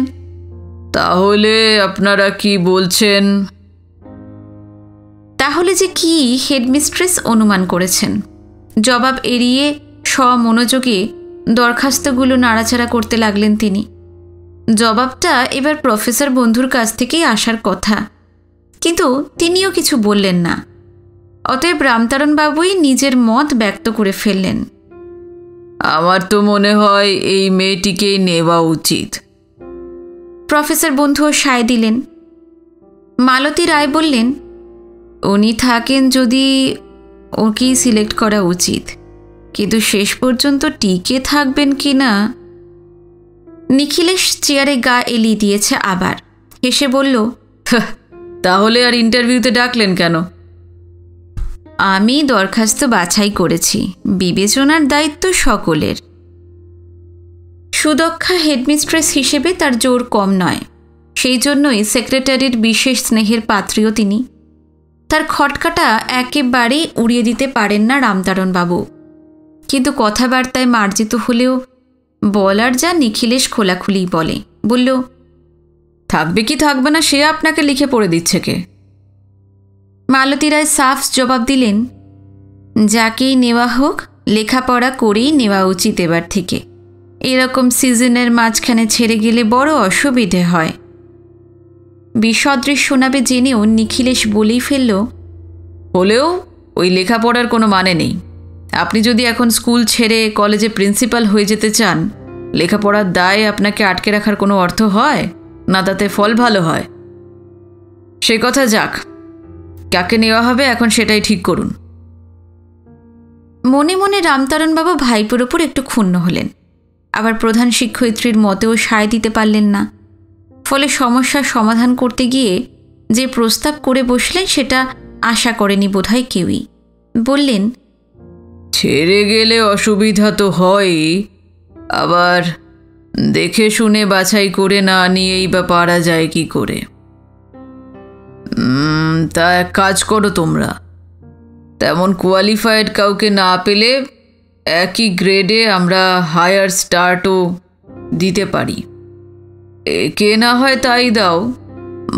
তাহলে আপনারা কি বলছেন? তাহলে যে কি হেডমিস্ট্রেস অনুমান করেছেন। জবাব এড়িয়ে স্বমনোযোগে দরখাস্তগুলো নাড়াচাড়া করতে লাগলেন তিনি। জবাবটা এবার প্রফেসর বন্ধুর কাছ থেকেই আসার কথা, কিন্তু তিনিও কিছু বললেন না। অতএব রামতারণবাবুই নিজের মত ব্যক্ত করে ফেললেন, আমার তো মনে হয় এই মেয়েটিকেই নেওয়া উচিত। প্রফেসর বন্ধুও সায় দিলেন। মালতী রায় বললেন, উনি থাকেন যদি ওকেই সিলেক্ট করা উচিত, কিন্তু শেষ পর্যন্ত টিকে থাকবেন কি না। নিখিলেশ চেয়ারে গা এলিয়ে দিয়েছে আবার, হেসে বলল, তাহলে আর ইন্টারভিউতে ডাকলেন কেন? আমি দরখাস্ত বাছাই করেছি, বিবেচনার দায়িত্ব সকলের। সুদক্ষা হেডমিস্ট্রেস হিসেবে তার জোর কম নয়, সেই জন্যই সেক্রেটারির বিশেষ স্নেহের পাত্রীও তিনি। তার খটকাটা একেবারেই উড়িয়ে দিতে পারেন না রামতারণবাবু, কিন্তু কথাবার্তায় মার্জিত হলেও বলার যা নিখিলেশ খোলাখুলি বলে। বলল, থাকবে কি থাকবে না সে আপনাকে লিখে পড়ে দিচ্ছে কে? মালতী রায় সাফ জবাব দিলেন, যাকেই নেওয়া হোক লেখাপড়া করেই নেওয়া উচিত এবার থেকে। এরকম সিজনের মাঝখানে ছেড়ে গেলে বড় অসুবিধে হয়। বিসদৃশ শোনাবে জেনেও নিখিলেশ বলেই ফেলল, হলেও ওই লেখাপড়ার কোনো মানে নেই। আপনি যদি এখন স্কুল ছেড়ে কলেজে প্রিন্সিপাল হয়ে যেতে চান, লেখাপড়ার দায় আপনাকে আটকে রাখার কোনো অর্থ হয় না, তাতে ফল ভালো হয়। সে কথা যাক, কাকে নেওয়া হবে এখন সেটাই ঠিক করুন। মনে মনে রামতারণবাবু ভাইপোর ওপর একটু ক্ষুণ্ণ হলেন, আবার প্রধান শিক্ষয়িত্রীর মতেও সায় দিতে পারলেন না। ফলে সমস্যার সমাধান করতে গিয়ে যে প্রস্তাব করে বসলেন সেটা আশা করেনি বোধহয় কেউই। বললেন, ছেড়ে গেলে অসুবিধা তো হয়ই, আবার দেখে শুনে বাছাই করে না নিয়েই বা পারা যায় কি করে? তা এক কাজ করো তোমরা, তেমন কোয়ালিফাইড কাউকে না পেলে একই গ্রেডে আমরা হায়ার স্টার্টও দিতে পারি। একে না হয় তাই দাও,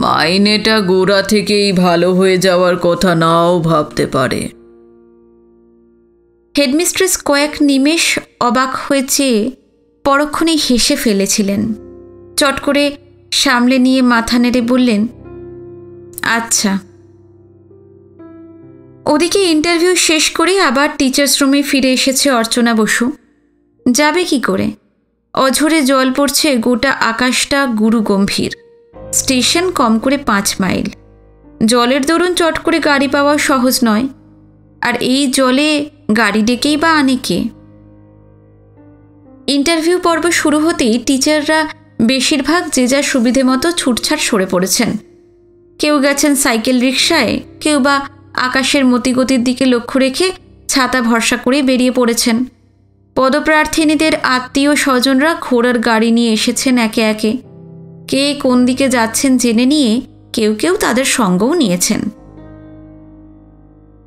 মাইনেটা গোড়া থেকেই ভালো হয়ে যাওয়ার কথা নাও ভাবতে পারে। হেডমিস্ট্রেস কয়েক নিমেষ অবাক হয়েছে, পরক্ষণে হেসে ফেলেছিলেন। চট করে সামলে নিয়ে মাথা নেড়ে বললেন, আচ্ছা। ওদিকে ইন্টারভিউ শেষ করে আবার টিচার্স রুমে ফিরে এসেছে অর্চনা বসু। যাবে কি করে? অঝরে জল পড়ছে, গোটা আকাশটা গুরু গম্ভীর। স্টেশন কম করে 5 মাইল। জলের দরুন চট করে গাড়ি পাওয়া সহজ নয়, আর এই জলে গাড়ি ডেকেই বা আনে কে? ইন্টারভিউ পর্ব শুরু হতেই টিচাররা বেশিরভাগ যে যার সুবিধে মতো ছুটছাট সরে পড়েছেন। কেউ গেছেন সাইকেল রিকশায়, কেউ বা আকাশের মতিগতির দিকে লক্ষ্য রেখে ছাতা ভরসা করে বেরিয়ে পড়েছেন। পদপ্রার্থিনীদের আত্মীয় স্বজনরা ঘোড়ার গাড়ি নিয়ে এসেছেন একে একে। কে কোন দিকে যাচ্ছেন জেনে নিয়ে কেউ কেউ তাদের সঙ্গও নিয়েছেন।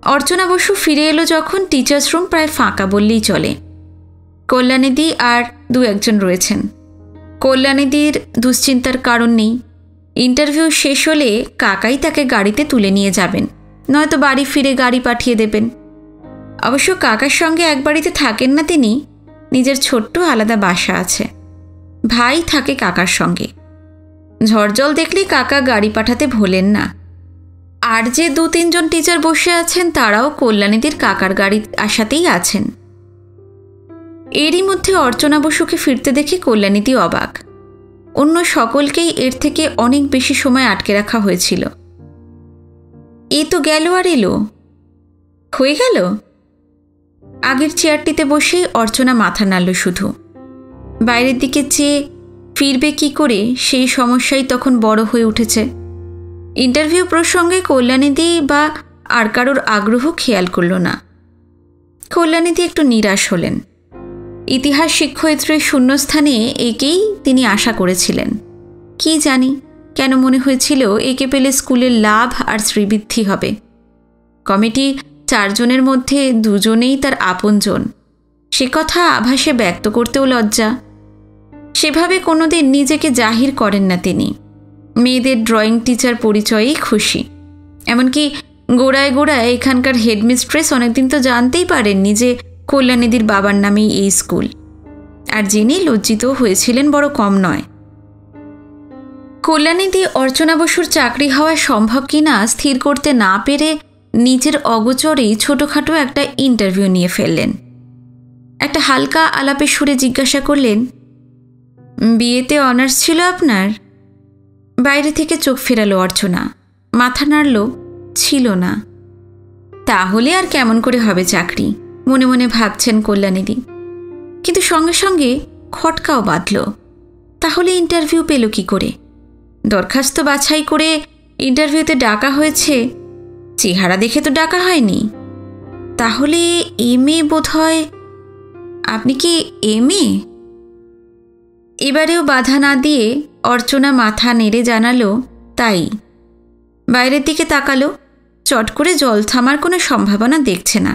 অর্চনা বসু ফিরে এলো যখন টিচার্স রুম প্রায় ফাঁকা বললেই চলে। কল্যাণীদি আর 2-1জন রয়েছেন। কল্যাণীদির দুশ্চিন্তার কারণ নেই। ইন্টারভিউ শেষ হলে কাকাই তাকে গাড়িতে তুলে নিয়ে যাবেন, নয়তো বাড়ি ফিরে গাড়ি পাঠিয়ে দেবেন। অবশ্য কাকার সঙ্গে এক বাড়িতে থাকেন না তিনি, নিজের ছোট্ট আলাদা বাসা আছে। ভাই থাকে কাকার সঙ্গে। ঝড়জল দেখলে কাকা গাড়ি পাঠাতে ভোলেন না। আর যে 2-3জন টিচার বসে আছেন তারাও কল্যাণীদির কাকার গাড়ি আসাতেই আছেন। এরই মধ্যে অর্চনা বসুকে ফিরতে দেখে কল্যাণীদি অবাক। অন্য সকলকেই এর থেকে অনেক বেশি সময় আটকে রাখা হয়েছিল। এ তো গেল আর এলো, হয়ে গেল। আগের চেয়ারটিতে বসেই অর্চনা মাথা নাড়ল শুধু। বাইরের দিকে চেয়ে ফিরবে কি করে সেই সমস্যাই তখন বড় হয়ে উঠেছে। ইন্টারভিউ প্রসঙ্গে কল্যাণীদি বা আর কারোর আগ্রহ খেয়াল করল না। কল্যাণীদি একটু নিরাশ হলেন। ইতিহাস শিক্ষয়িত্রীর শূন্যস্থানে একেই তিনি আশা করেছিলেন। কি জানি কেন মনে হয়েছিল একে পেলে স্কুলের লাভ আর শ্রীবৃদ্ধি হবে। কমিটি 4 জনের মধ্যে 2 জনেই তার আপনজন, সে কথা আভাসে ব্যক্ত করতেও লজ্জা। সেভাবে কোনোদিন নিজেকে জাহির করেন না তিনি। মেয়েদের ড্রয়িং টিচার পরিচয়েই খুশি। এমনকি গোড়ায় গোড়ায় এখানকার হেডমিস্ট্রেস অনেকদিন তো জানতেই পারেননি যে কল্যাণীদির বাবার নামেই এই স্কুল, আর যিনি লজ্জিত হয়েছিলেন বড় কম নয়। কল্যাণীদি অর্চনা বসুর চাকরি হওয়া সম্ভব কিনা স্থির করতে না পেরে নিজের অগোচরেই ছোটোখাটো একটা ইন্টারভিউ নিয়ে ফেললেন। একটা হালকা আলাপে সুরে জিজ্ঞাসা করলেন, বিয়েতে অনার্স ছিল আপনার? বাইরে থেকে চোখ ফেরালো অর্চনা, মাথা নাড়ল, ছিল না। তাহলে আর কেমন করে হবে চাকরি, মনে মনে ভাবছেন কল্যাণীদি। কিন্তু সঙ্গে সঙ্গে খটকাও বাঁধল। তাহলে ইন্টারভিউ পেল কি করে? দরখাস্ত বাছাই করে ইন্টারভিউতে ডাকা হয়েছে, চেহারা দেখে তো ডাকা হয়নি। তাহলে এমএ বোধহয়। আপনি কি এমএ? এবারেও বাধা না দিয়ে অর্চনা মাথা নেড়ে জানালো তাই। বাইরের দিকে তাকালো, চট করে জল থামার কোনো সম্ভাবনা দেখছে না।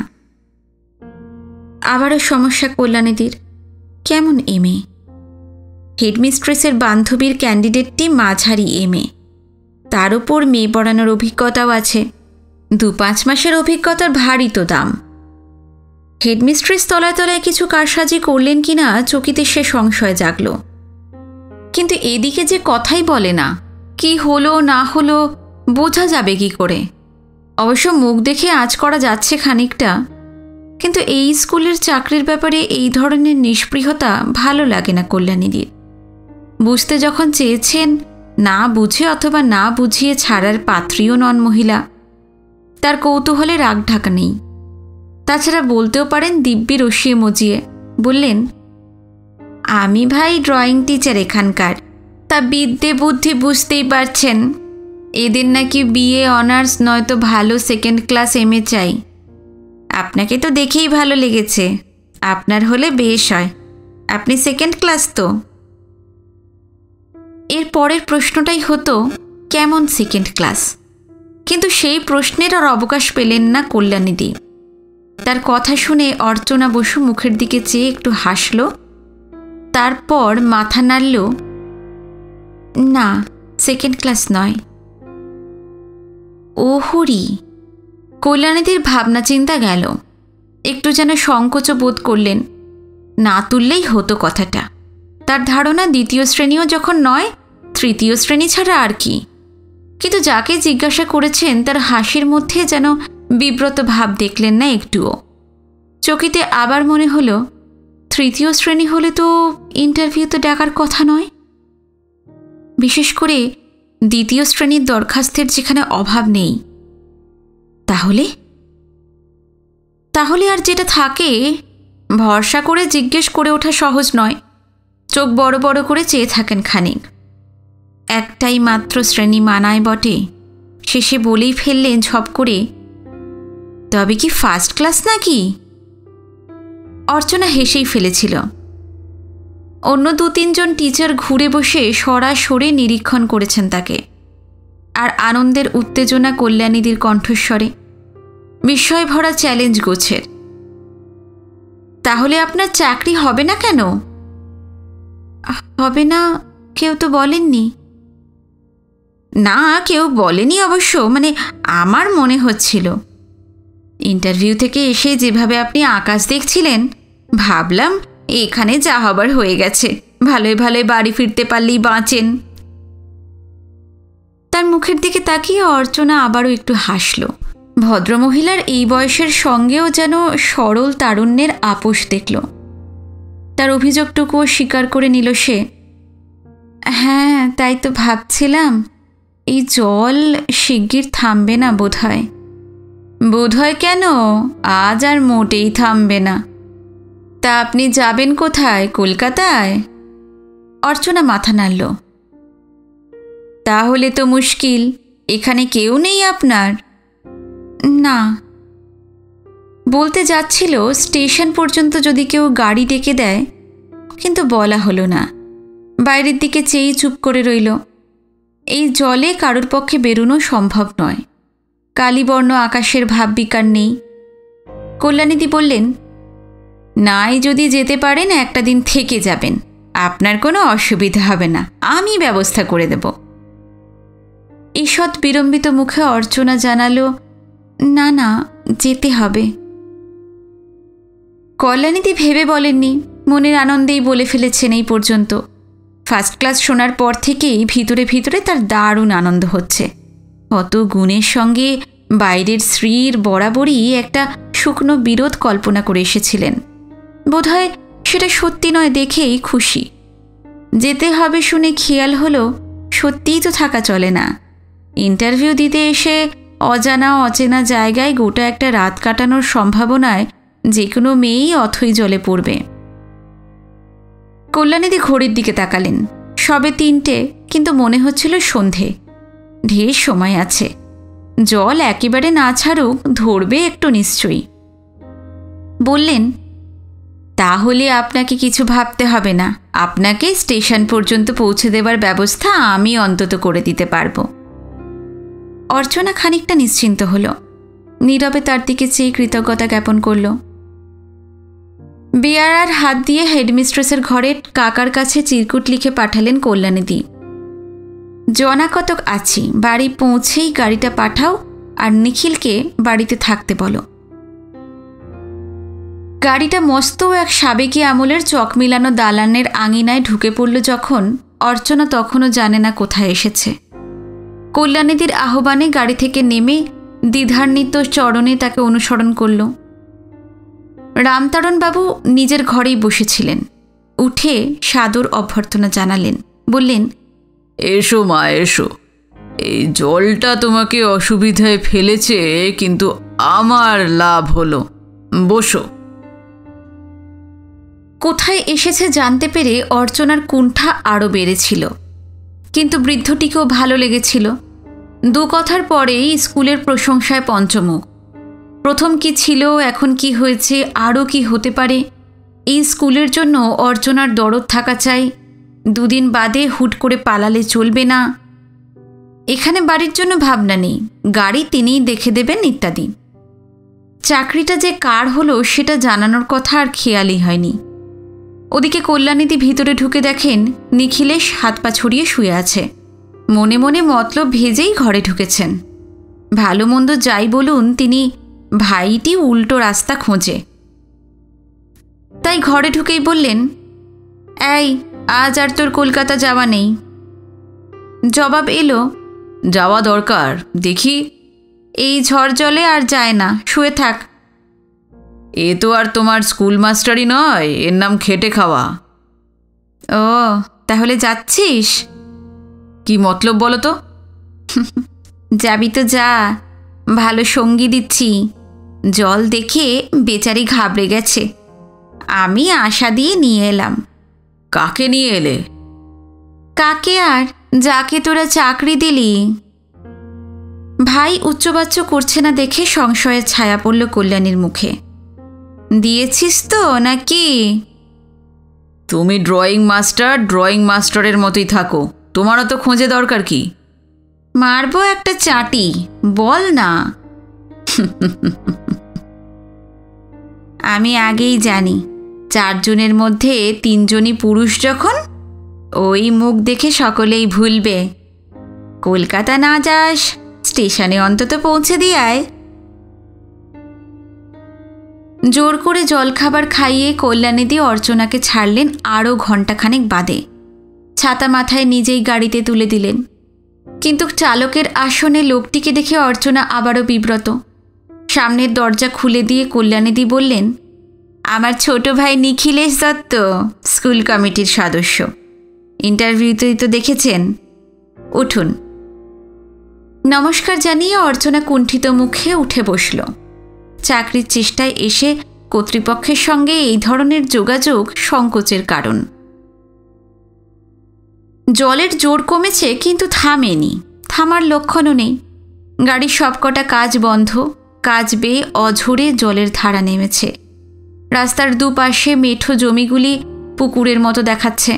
আবারও সমস্যা কল্যাণীদির, কেমন এমএ? হেডমিস্ট্রেসের বান্ধবীর ক্যান্ডিডেটটি মাঝারি এমএ, তার উপর মেয়ে পড়ানোর অভিজ্ঞতাও আছে। 2-5 মাসের অভিজ্ঞতার ভারী তো দাম। হেডমিস্ট্রেস তলায় তলায় কিছু কারসাজি করলেন কিনা চকিতে সে সংশয় জাগল। কিন্তু এদিকে যে কথাই বলে না, কি হলো না হলো বোঝা যাবে কি করে? অবশ্য মুখ দেখে আঁচ করা যাচ্ছে খানিকটা, কিন্তু এই স্কুলের চাকরির ব্যাপারে এই ধরনের নিষ্পৃহতা ভালো লাগে না কল্যাণীদির। বুঝতে যখন চেয়েছেন, না বুঝে অথবা না বুঝিয়ে ছাড়ার পাত্রীও নন মহিলা। তার কৌতূহলে রাগ ঢাকা নেই। তাছাড়া বলতেও পারেন দিব্যি রসিয়ে মজিয়ে। বললেন, আমি ভাই ড্রয়িং টিচার এখানকার, তা বিদ্যে বুদ্ধি বুঝতেই পারছেন। এদের নাকি বিএ অনার্স নয়তো ভালো 2nd ক্লাস এমএ চাই। আপনাকে তো দেখেই ভালো লেগেছে, আপনার হলে বেশ হয়। আপনি 2nd ক্লাস তো? এর পরের প্রশ্নটাই হতো কেমন সেকেন্ড ক্লাস, কিন্তু সেই প্রশ্নের আর অবকাশ পেলেন না কল্যাণীদি। তার কথা শুনে অর্চনা বসু মুখের দিকে চেয়ে একটু হাসল, তারপর মাথা নাড়ল, না সেকেন্ড ক্লাস নয়। ও হরি, কল্যাণীদির ভাবনা চিন্তা গেল। একটু যেন সংকোচ বোধ করলেন, না তুললেই হতো কথাটা। তার ধারণা দ্বিতীয় শ্রেণীও যখন নয়, তৃতীয় শ্রেণী ছাড়া আর কি। কিন্তু যাকে জিজ্ঞাসা করেছেন তার হাসির মধ্যে যেন বিব্রত ভাব দেখলেন না একটুও। চকিতে আবার মনে হলো, তৃতীয় শ্রেণী হলে তো ইন্টারভিউতে ডাকার কথা নয়, বিশেষ করে দ্বিতীয় শ্রেণীর দরখাস্তের যেখানে অভাব নেই। তাহলে আর যেটা থাকে, ভরসা করে জিজ্ঞেস করে ওঠা সহজ নয়। চোখ বড় বড় করে চেয়ে থাকেন খানিক। একটাই মাত্র শ্রেণী মানায় বটে, শেষে বলেই ফেললেন ঝপ করে, তবে কি ফার্স্ট ক্লাস নাকি? অর্চনা হেসেই ফেলেছিল। অন্য 2-3 জন টিচার ঘুরে বসে সরাসরি নিরীক্ষণ করেছেন তাকে, আর আনন্দের উত্তেজনা কল্যাণীদির কণ্ঠস্বরে, বিস্ময় ভরা চ্যালেঞ্জ গোছের। তাহলে আপনার চাকরি হবে না কেন? হবে না কেউ তো বলেননি। না, কেউ বলেনি অবশ্য, মানে আমার মনে হচ্ছিল। ইন্টারভিউ থেকে এসে যেভাবে আপনি আকাশ দেখছিলেন, ভাবলাম এখানে যা হবার হয়ে গেছে, ভালোই ভালোই বাড়ি ফিরতে পারলেই বাঁচেন। তার মুখের দিকে তাকিয়ে অর্চনা আবারও একটু হাসল। ভদ্রমহিলার এই বয়সের সঙ্গেও যেন সরল তারুণ্যের আপোষ দেখল। তার অভিযোগটুকুও স্বীকার করে নিল সে। হ্যাঁ, তাই তো ভাবছিলাম, এই জল শিগগির থামবে না বোধহয়। বোধহয় কেন, আজ আর মোটেই থামবে না। তা আপনি যাবেন কোথায়? কলকাতায়? অর্চনা মাথা নাড়ল। তাহলে তো মুশকিল, এখানে কেউ নেই আপনার? না, বলতে যাচ্ছিল স্টেশন পর্যন্ত যদি কেউ গাড়ি ডেকে দেয়, কিন্তু বলা হলো না। বাইরের দিকে চেয়েই চুপ করে রইল। এই জলে কারোর পক্ষে বেরোনো সম্ভব নয়। কালীবর্ণ আকাশের ভাব বিকার নেই। কল্যাণীদি বললেন, নাই যদি যেতে পারেন একটা দিন থেকে যাবেন, আপনার কোনো অসুবিধা হবে না, আমি ব্যবস্থা করে দেব। ঈষৎ বিড়ম্বিত মুখে অর্চনা জানালো, না না, যেতে হবে। কল্যাণীদি ভেবে বলেননি, মনের আনন্দেই বলে ফেলেছেন এই পর্যন্ত। ফার্স্ট ক্লাস শোনার পর থেকেই ভিতরে ভিতরে তার দারুণ আনন্দ হচ্ছে। অত গুণের সঙ্গে বাইরের স্ত্রীর বরাবরই একটা শুকনো বিরোধ কল্পনা করে এসেছিলেন। বোধহয় সেটা সত্যি নয় দেখেই খুশি। যেতে হবে শুনে খেয়াল হলো, সত্যিই তো থাকা চলে না। ইন্টারভিউ দিতে এসে অজানা অচেনা জায়গায় গোটা একটা রাত কাটানোর সম্ভাবনায় যে কোনো মেয়েই অথই জলে পড়বে। কল্যাণীদি ঘড়ির দিকে তাকালেন। সবে 3টে, কিন্তু মনে হচ্ছিল সন্ধে। ঢের সময় আছে, জল একেবারে না ছাড়ুক, ধরবে একটু নিশ্চয়ই। বললেন, তাহলে আপনাকে কিছু ভাবতে হবে না, আপনাকে স্টেশন পর্যন্ত পৌঁছে দেবার ব্যবস্থা আমি অন্তত করে দিতে পারবো। অর্চনা খানিকটা নিশ্চিন্ত হল। নীরবে তার দিকে চেয়ে কৃতজ্ঞতা জ্ঞাপন করল। বেয়ারার হাত দিয়ে হেডমিস্ট্রেসের ঘরে কাকার কাছে চিরকুট লিখে পাঠালেন কল্যাণীদি। জনা কতক আছি, বাড়ি পৌঁছেই গাড়িটা পাঠাও, আর নিখিলকে বাড়িতে থাকতে বলো। গাড়িটা মস্ত এক সাবেকি আমলের চক মিলানো দালানের আঙিনায় ঢুকে পড়ল যখন, অর্চনা তখনও জানে না কোথায় এসেছে। কল্যাণীদির আহ্বানে গাড়ি থেকে নেমে দ্বিধান্বিত চরণে তাকে অনুসরণ করল। রামতারণবাবু নিজের ঘরেই বসেছিলেন। উঠে সাদর অভ্যর্থনা জানালেন, বললেন, এসো মা, এসো। এই জলটা তোমাকে অসুবিধায় ফেলেছে, কিন্তু আমার লাভ হলো। বসো। কোথায় এসেছে জানতে পেরে অর্চনার কুণ্ঠা আরও বেড়েছিল, কিন্তু বৃদ্ধটিকেও ভালো লেগেছিল। 2 কথার পরেই স্কুলের প্রশংসায় পঞ্চমুখ। প্রথম কি ছিল, এখন কি হয়েছে, আরও কি হতে পারে, এই স্কুলের জন্য অর্চনার দরদ থাকা চাই, দুদিন বাদে হুট করে পালালে চলবে না। এখানে বাড়ির জন্য ভাবনা নেই, গাড়ি তিনিই দেখে দেবেন ইত্যাদি। চাকরিটা যে কার হলো সেটা জানানোর কথা আর খেয়ালই হয়নি। ওদিকে কল্যাণীদি ভিতরে ঢুকে দেখেন নিখিলেশ হাত পা ছড়িয়ে শুয়ে আছে। মনে মনে মতলব ভেজেই ঘরে ঢুকেছেন। ভালো মন্দ যাই বলুন, তিনি ভাইটি উল্টো রাস্তা খোঁজে। তাই ঘরে ঢুকেই বললেন, এই আজ আর তোর কলকাতা যাওয়া নেই। জবাব এলো, যাওয়া দরকার, দেখি। এই ঝড় জলে আর যায় না, শুয়ে থাক। এ তো আর তোমার স্কুল মাস্টারই নয়, এর নাম খেটে খাওয়া। ও, তাহলে যাচ্ছিস? কি মতলব বলো তো? যাবি তো যা, ভালো সঙ্গী দিচ্ছি। জল দেখে বেচারি ঘাবড়ে গেছে, আমি আশা দিয়ে নিয়ে এলাম। কাকে নিয়ে এলে? কাকে আর, যাকে তোরা চাকরি দিলি। ভাই উচ্চবাচ্য করছে না দেখে সংশয়ের ছায়া পড়ল কল্যাণীর মুখে। দিয়েছিস তো নাকি? তুমি ড্রয়িং মাস্টারের মতোই থাকো, তোমারও তো খোঁজে দরকার কি? মারবো একটা চাটি, বল না। আমি আগেই জানি, 4 জনের মধ্যে 3 জনই পুরুষ যখন, ওই মুখ দেখে সকলেই ভুলবে। কলকাতা না যাস, স্টেশনে অন্তত পৌঁছে দিয়ে আয়। জোর করে জলখাবার খাইয়ে কল্যাণীদি অর্চনাকে ছাড়লেন আরও ঘণ্টাখানেক বাদে। ছাতা মাথায় নিজেই গাড়িতে তুলে দিলেন। কিন্তু চালকের আসনে লোকটিকে দেখে অর্চনা আবারও বিব্রত। সামনের দরজা খুলে দিয়ে কল্যাণীদি বললেন, আমার ছোট ভাই নিখিলেশ দত্ত, স্কুল কমিটির সদস্য। ইন্টারভিউতেই তো দেখেছেন, উঠুন। নমস্কার জানিয়ে অর্চনা কুণ্ঠিত মুখে উঠে বসল। চাকরির চেষ্টায় এসে কর্তৃপক্ষের সঙ্গে এই ধরনের যোগাযোগ সংকোচের কারণ। জলের জোর কমেছে কিন্তু থামেনি, থামার লক্ষণও নেই। গাড়ির সবকটা কাজ বন্ধ, কাজ বেয়ে অঝোরে জলের ধারা নেমেছে। রাস্তার দুপাশে মেঠো জমিগুলি পুকুরের মতো দেখাচ্ছে।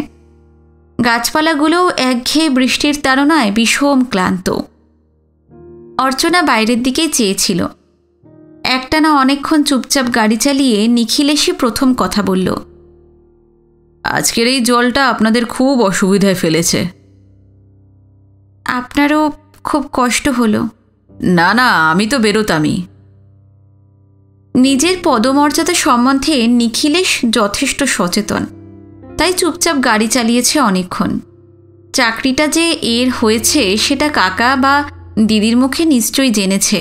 গাছপালাগুলোও একঘেয়ে বৃষ্টির তাড়নায় বিষম ক্লান্ত। অর্চনা বাইরের দিকেই চেয়েছিল। একটানা অনেকক্ষণ চুপচাপ গাড়ি চালিয়ে নিখিলেশই প্রথম কথা বলল, আজকের এই জলটা আপনাদের খুব অসুবিধায় ফেলেছে। আপনারও খুব কষ্ট হলো। না না, আমি তো বেরোতামই। নিজের পদমর্যাদা সম্বন্ধে নিখিলেশ যথেষ্ট সচেতন, তাই চুপচাপ গাড়ি চালিয়েছে অনেকক্ষণ। চাকরিটা যে এর হয়েছে সেটা কাকা বা দিদির মুখে নিশ্চয়ই জেনেছে।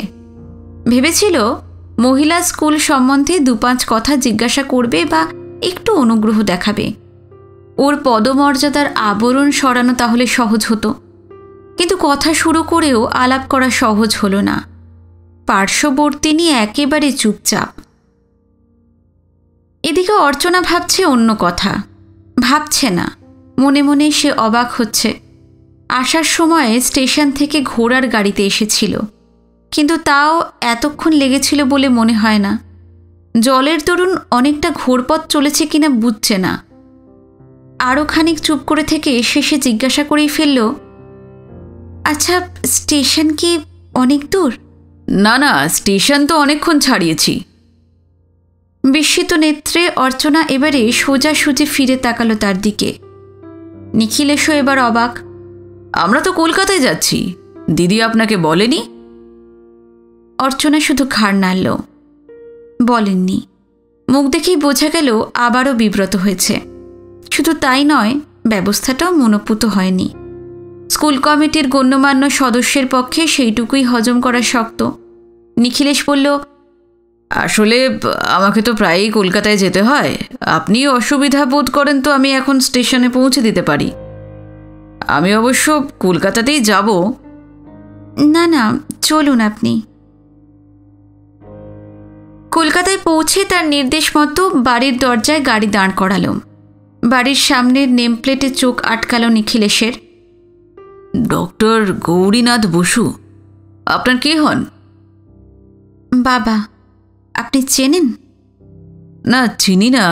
ভেবেছিল মহিলা স্কুল সম্বন্ধে 2-5 কথা জিজ্ঞাসা করবে বা একটু অনুগ্রহ দেখাবে। ওর পদমর্যাদার আবরণ সরানো তাহলে সহজ হতো। কিন্তু কথা শুরু করেও আলাপ করা সহজ হলো না। পার্শ্ববর্তিনী একেবারে চুপচাপ। এদিকে অর্চনা ভাবছে অন্য কথা, ভাবছে না, মনে মনে সে অবাক হচ্ছে। আসার সময় স্টেশন থেকে ঘোড়ার গাড়িতে এসেছিল, কিন্তু তাও এতক্ষণ লেগেছিল বলে মনে হয় না। জলের দরুন অনেকটা ঘোরপথ চলেছে কিনা বুঝছে না। আরও খানিক চুপ করে থেকে শেষে জিজ্ঞাসা করেই ফেলল, আচ্ছা স্টেশন কি অনেক দূর? না না, স্টেশন তো অনেকক্ষণ ছাড়িয়েছি। বিস্মিত নেত্রে অর্চনা এবারে সোজাসুজি ফিরে তাকালো তার দিকে। নিখিলেশও এবার অবাক। আমরা তো কলকাতায় যাচ্ছি, দিদি আপনাকে বলেনি? অর্চনা শুধু ঘাড় নাড়ল, বলেননি। মুখ দেখেই বোঝা গেল আবারও বিব্রত হয়েছে। শুধু তাই নয়, ব্যবস্থাটাও মনোপুত হয়নি। স্কুল কমিটির গণ্যমান্য সদস্যের পক্ষে সেইটুকুই হজম করা শক্ত। নিখিলেশ বলল, আসলে আমাকে তো প্রায়ই কলকাতায় যেতে হয়। আপনি অসুবিধা বোধ করেন তো আমি এখন স্টেশনে পৌঁছে দিতে পারি। আমি অবশ্য কলকাতাতেই যাব। না না, চলুন আপনি। কলকাতায় পৌঁছে তার নির্দেশ মতো বাড়ির দরজায় গাড়ি দাঁড় করালো। বাড়ির সামনের নেমপ্লেটে চোখ আটকালো নিখিলেশের। ডক্টর গৌরীনাথ বসু, আপনার কে হন? বাবা। আপনি চেনেন? না, চিনি না।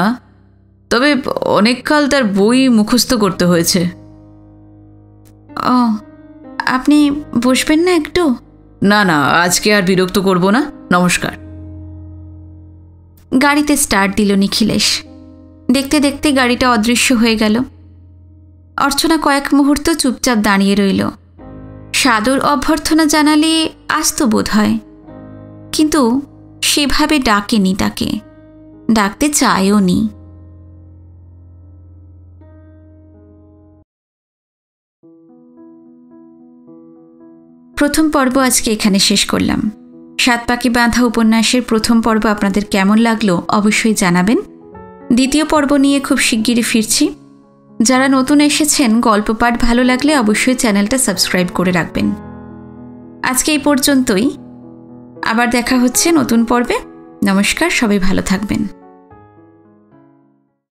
তবে অনেককাল তার বই মুখস্থ করতে হয়েছে। ও, আপনি বসবেন না একটু? না না, আজকে আর বিরক্ত করব না, নমস্কার। গাড়িতে স্টার্ট দিল নিখিলেশ। দেখতে দেখতে গাড়িটা অদৃশ্য হয়ে গেল। অর্চনা কয়েক মুহূর্ত চুপচাপ দাঁড়িয়ে রইল। সাদর অভ্যর্থনা জানালে আসতো বোধ হয়, কিন্তু সেভাবে ডাকেনি তাকে, ডাকতে চায়ও নি। প্রথম পর্ব আজকে এখানে শেষ করলাম। সাত পাখি বাঁধা উপন্যাসের প্রথম পর্ব আপনাদের কেমন লাগলো অবশ্যই জানাবেন। দ্বিতীয় পর্ব নিয়ে খুব শিগগিরই ফিরছি। যারা নতুন এসেছেন, গল্প পাঠ ভালো লাগলে অবশ্যই চ্যানেলটা সাবস্ক্রাইব করে রাখবেন। আজকে এই পর্যন্তই, আবার দেখা হচ্ছে নতুন পর্বে। নমস্কার, সবাই ভালো থাকবেন।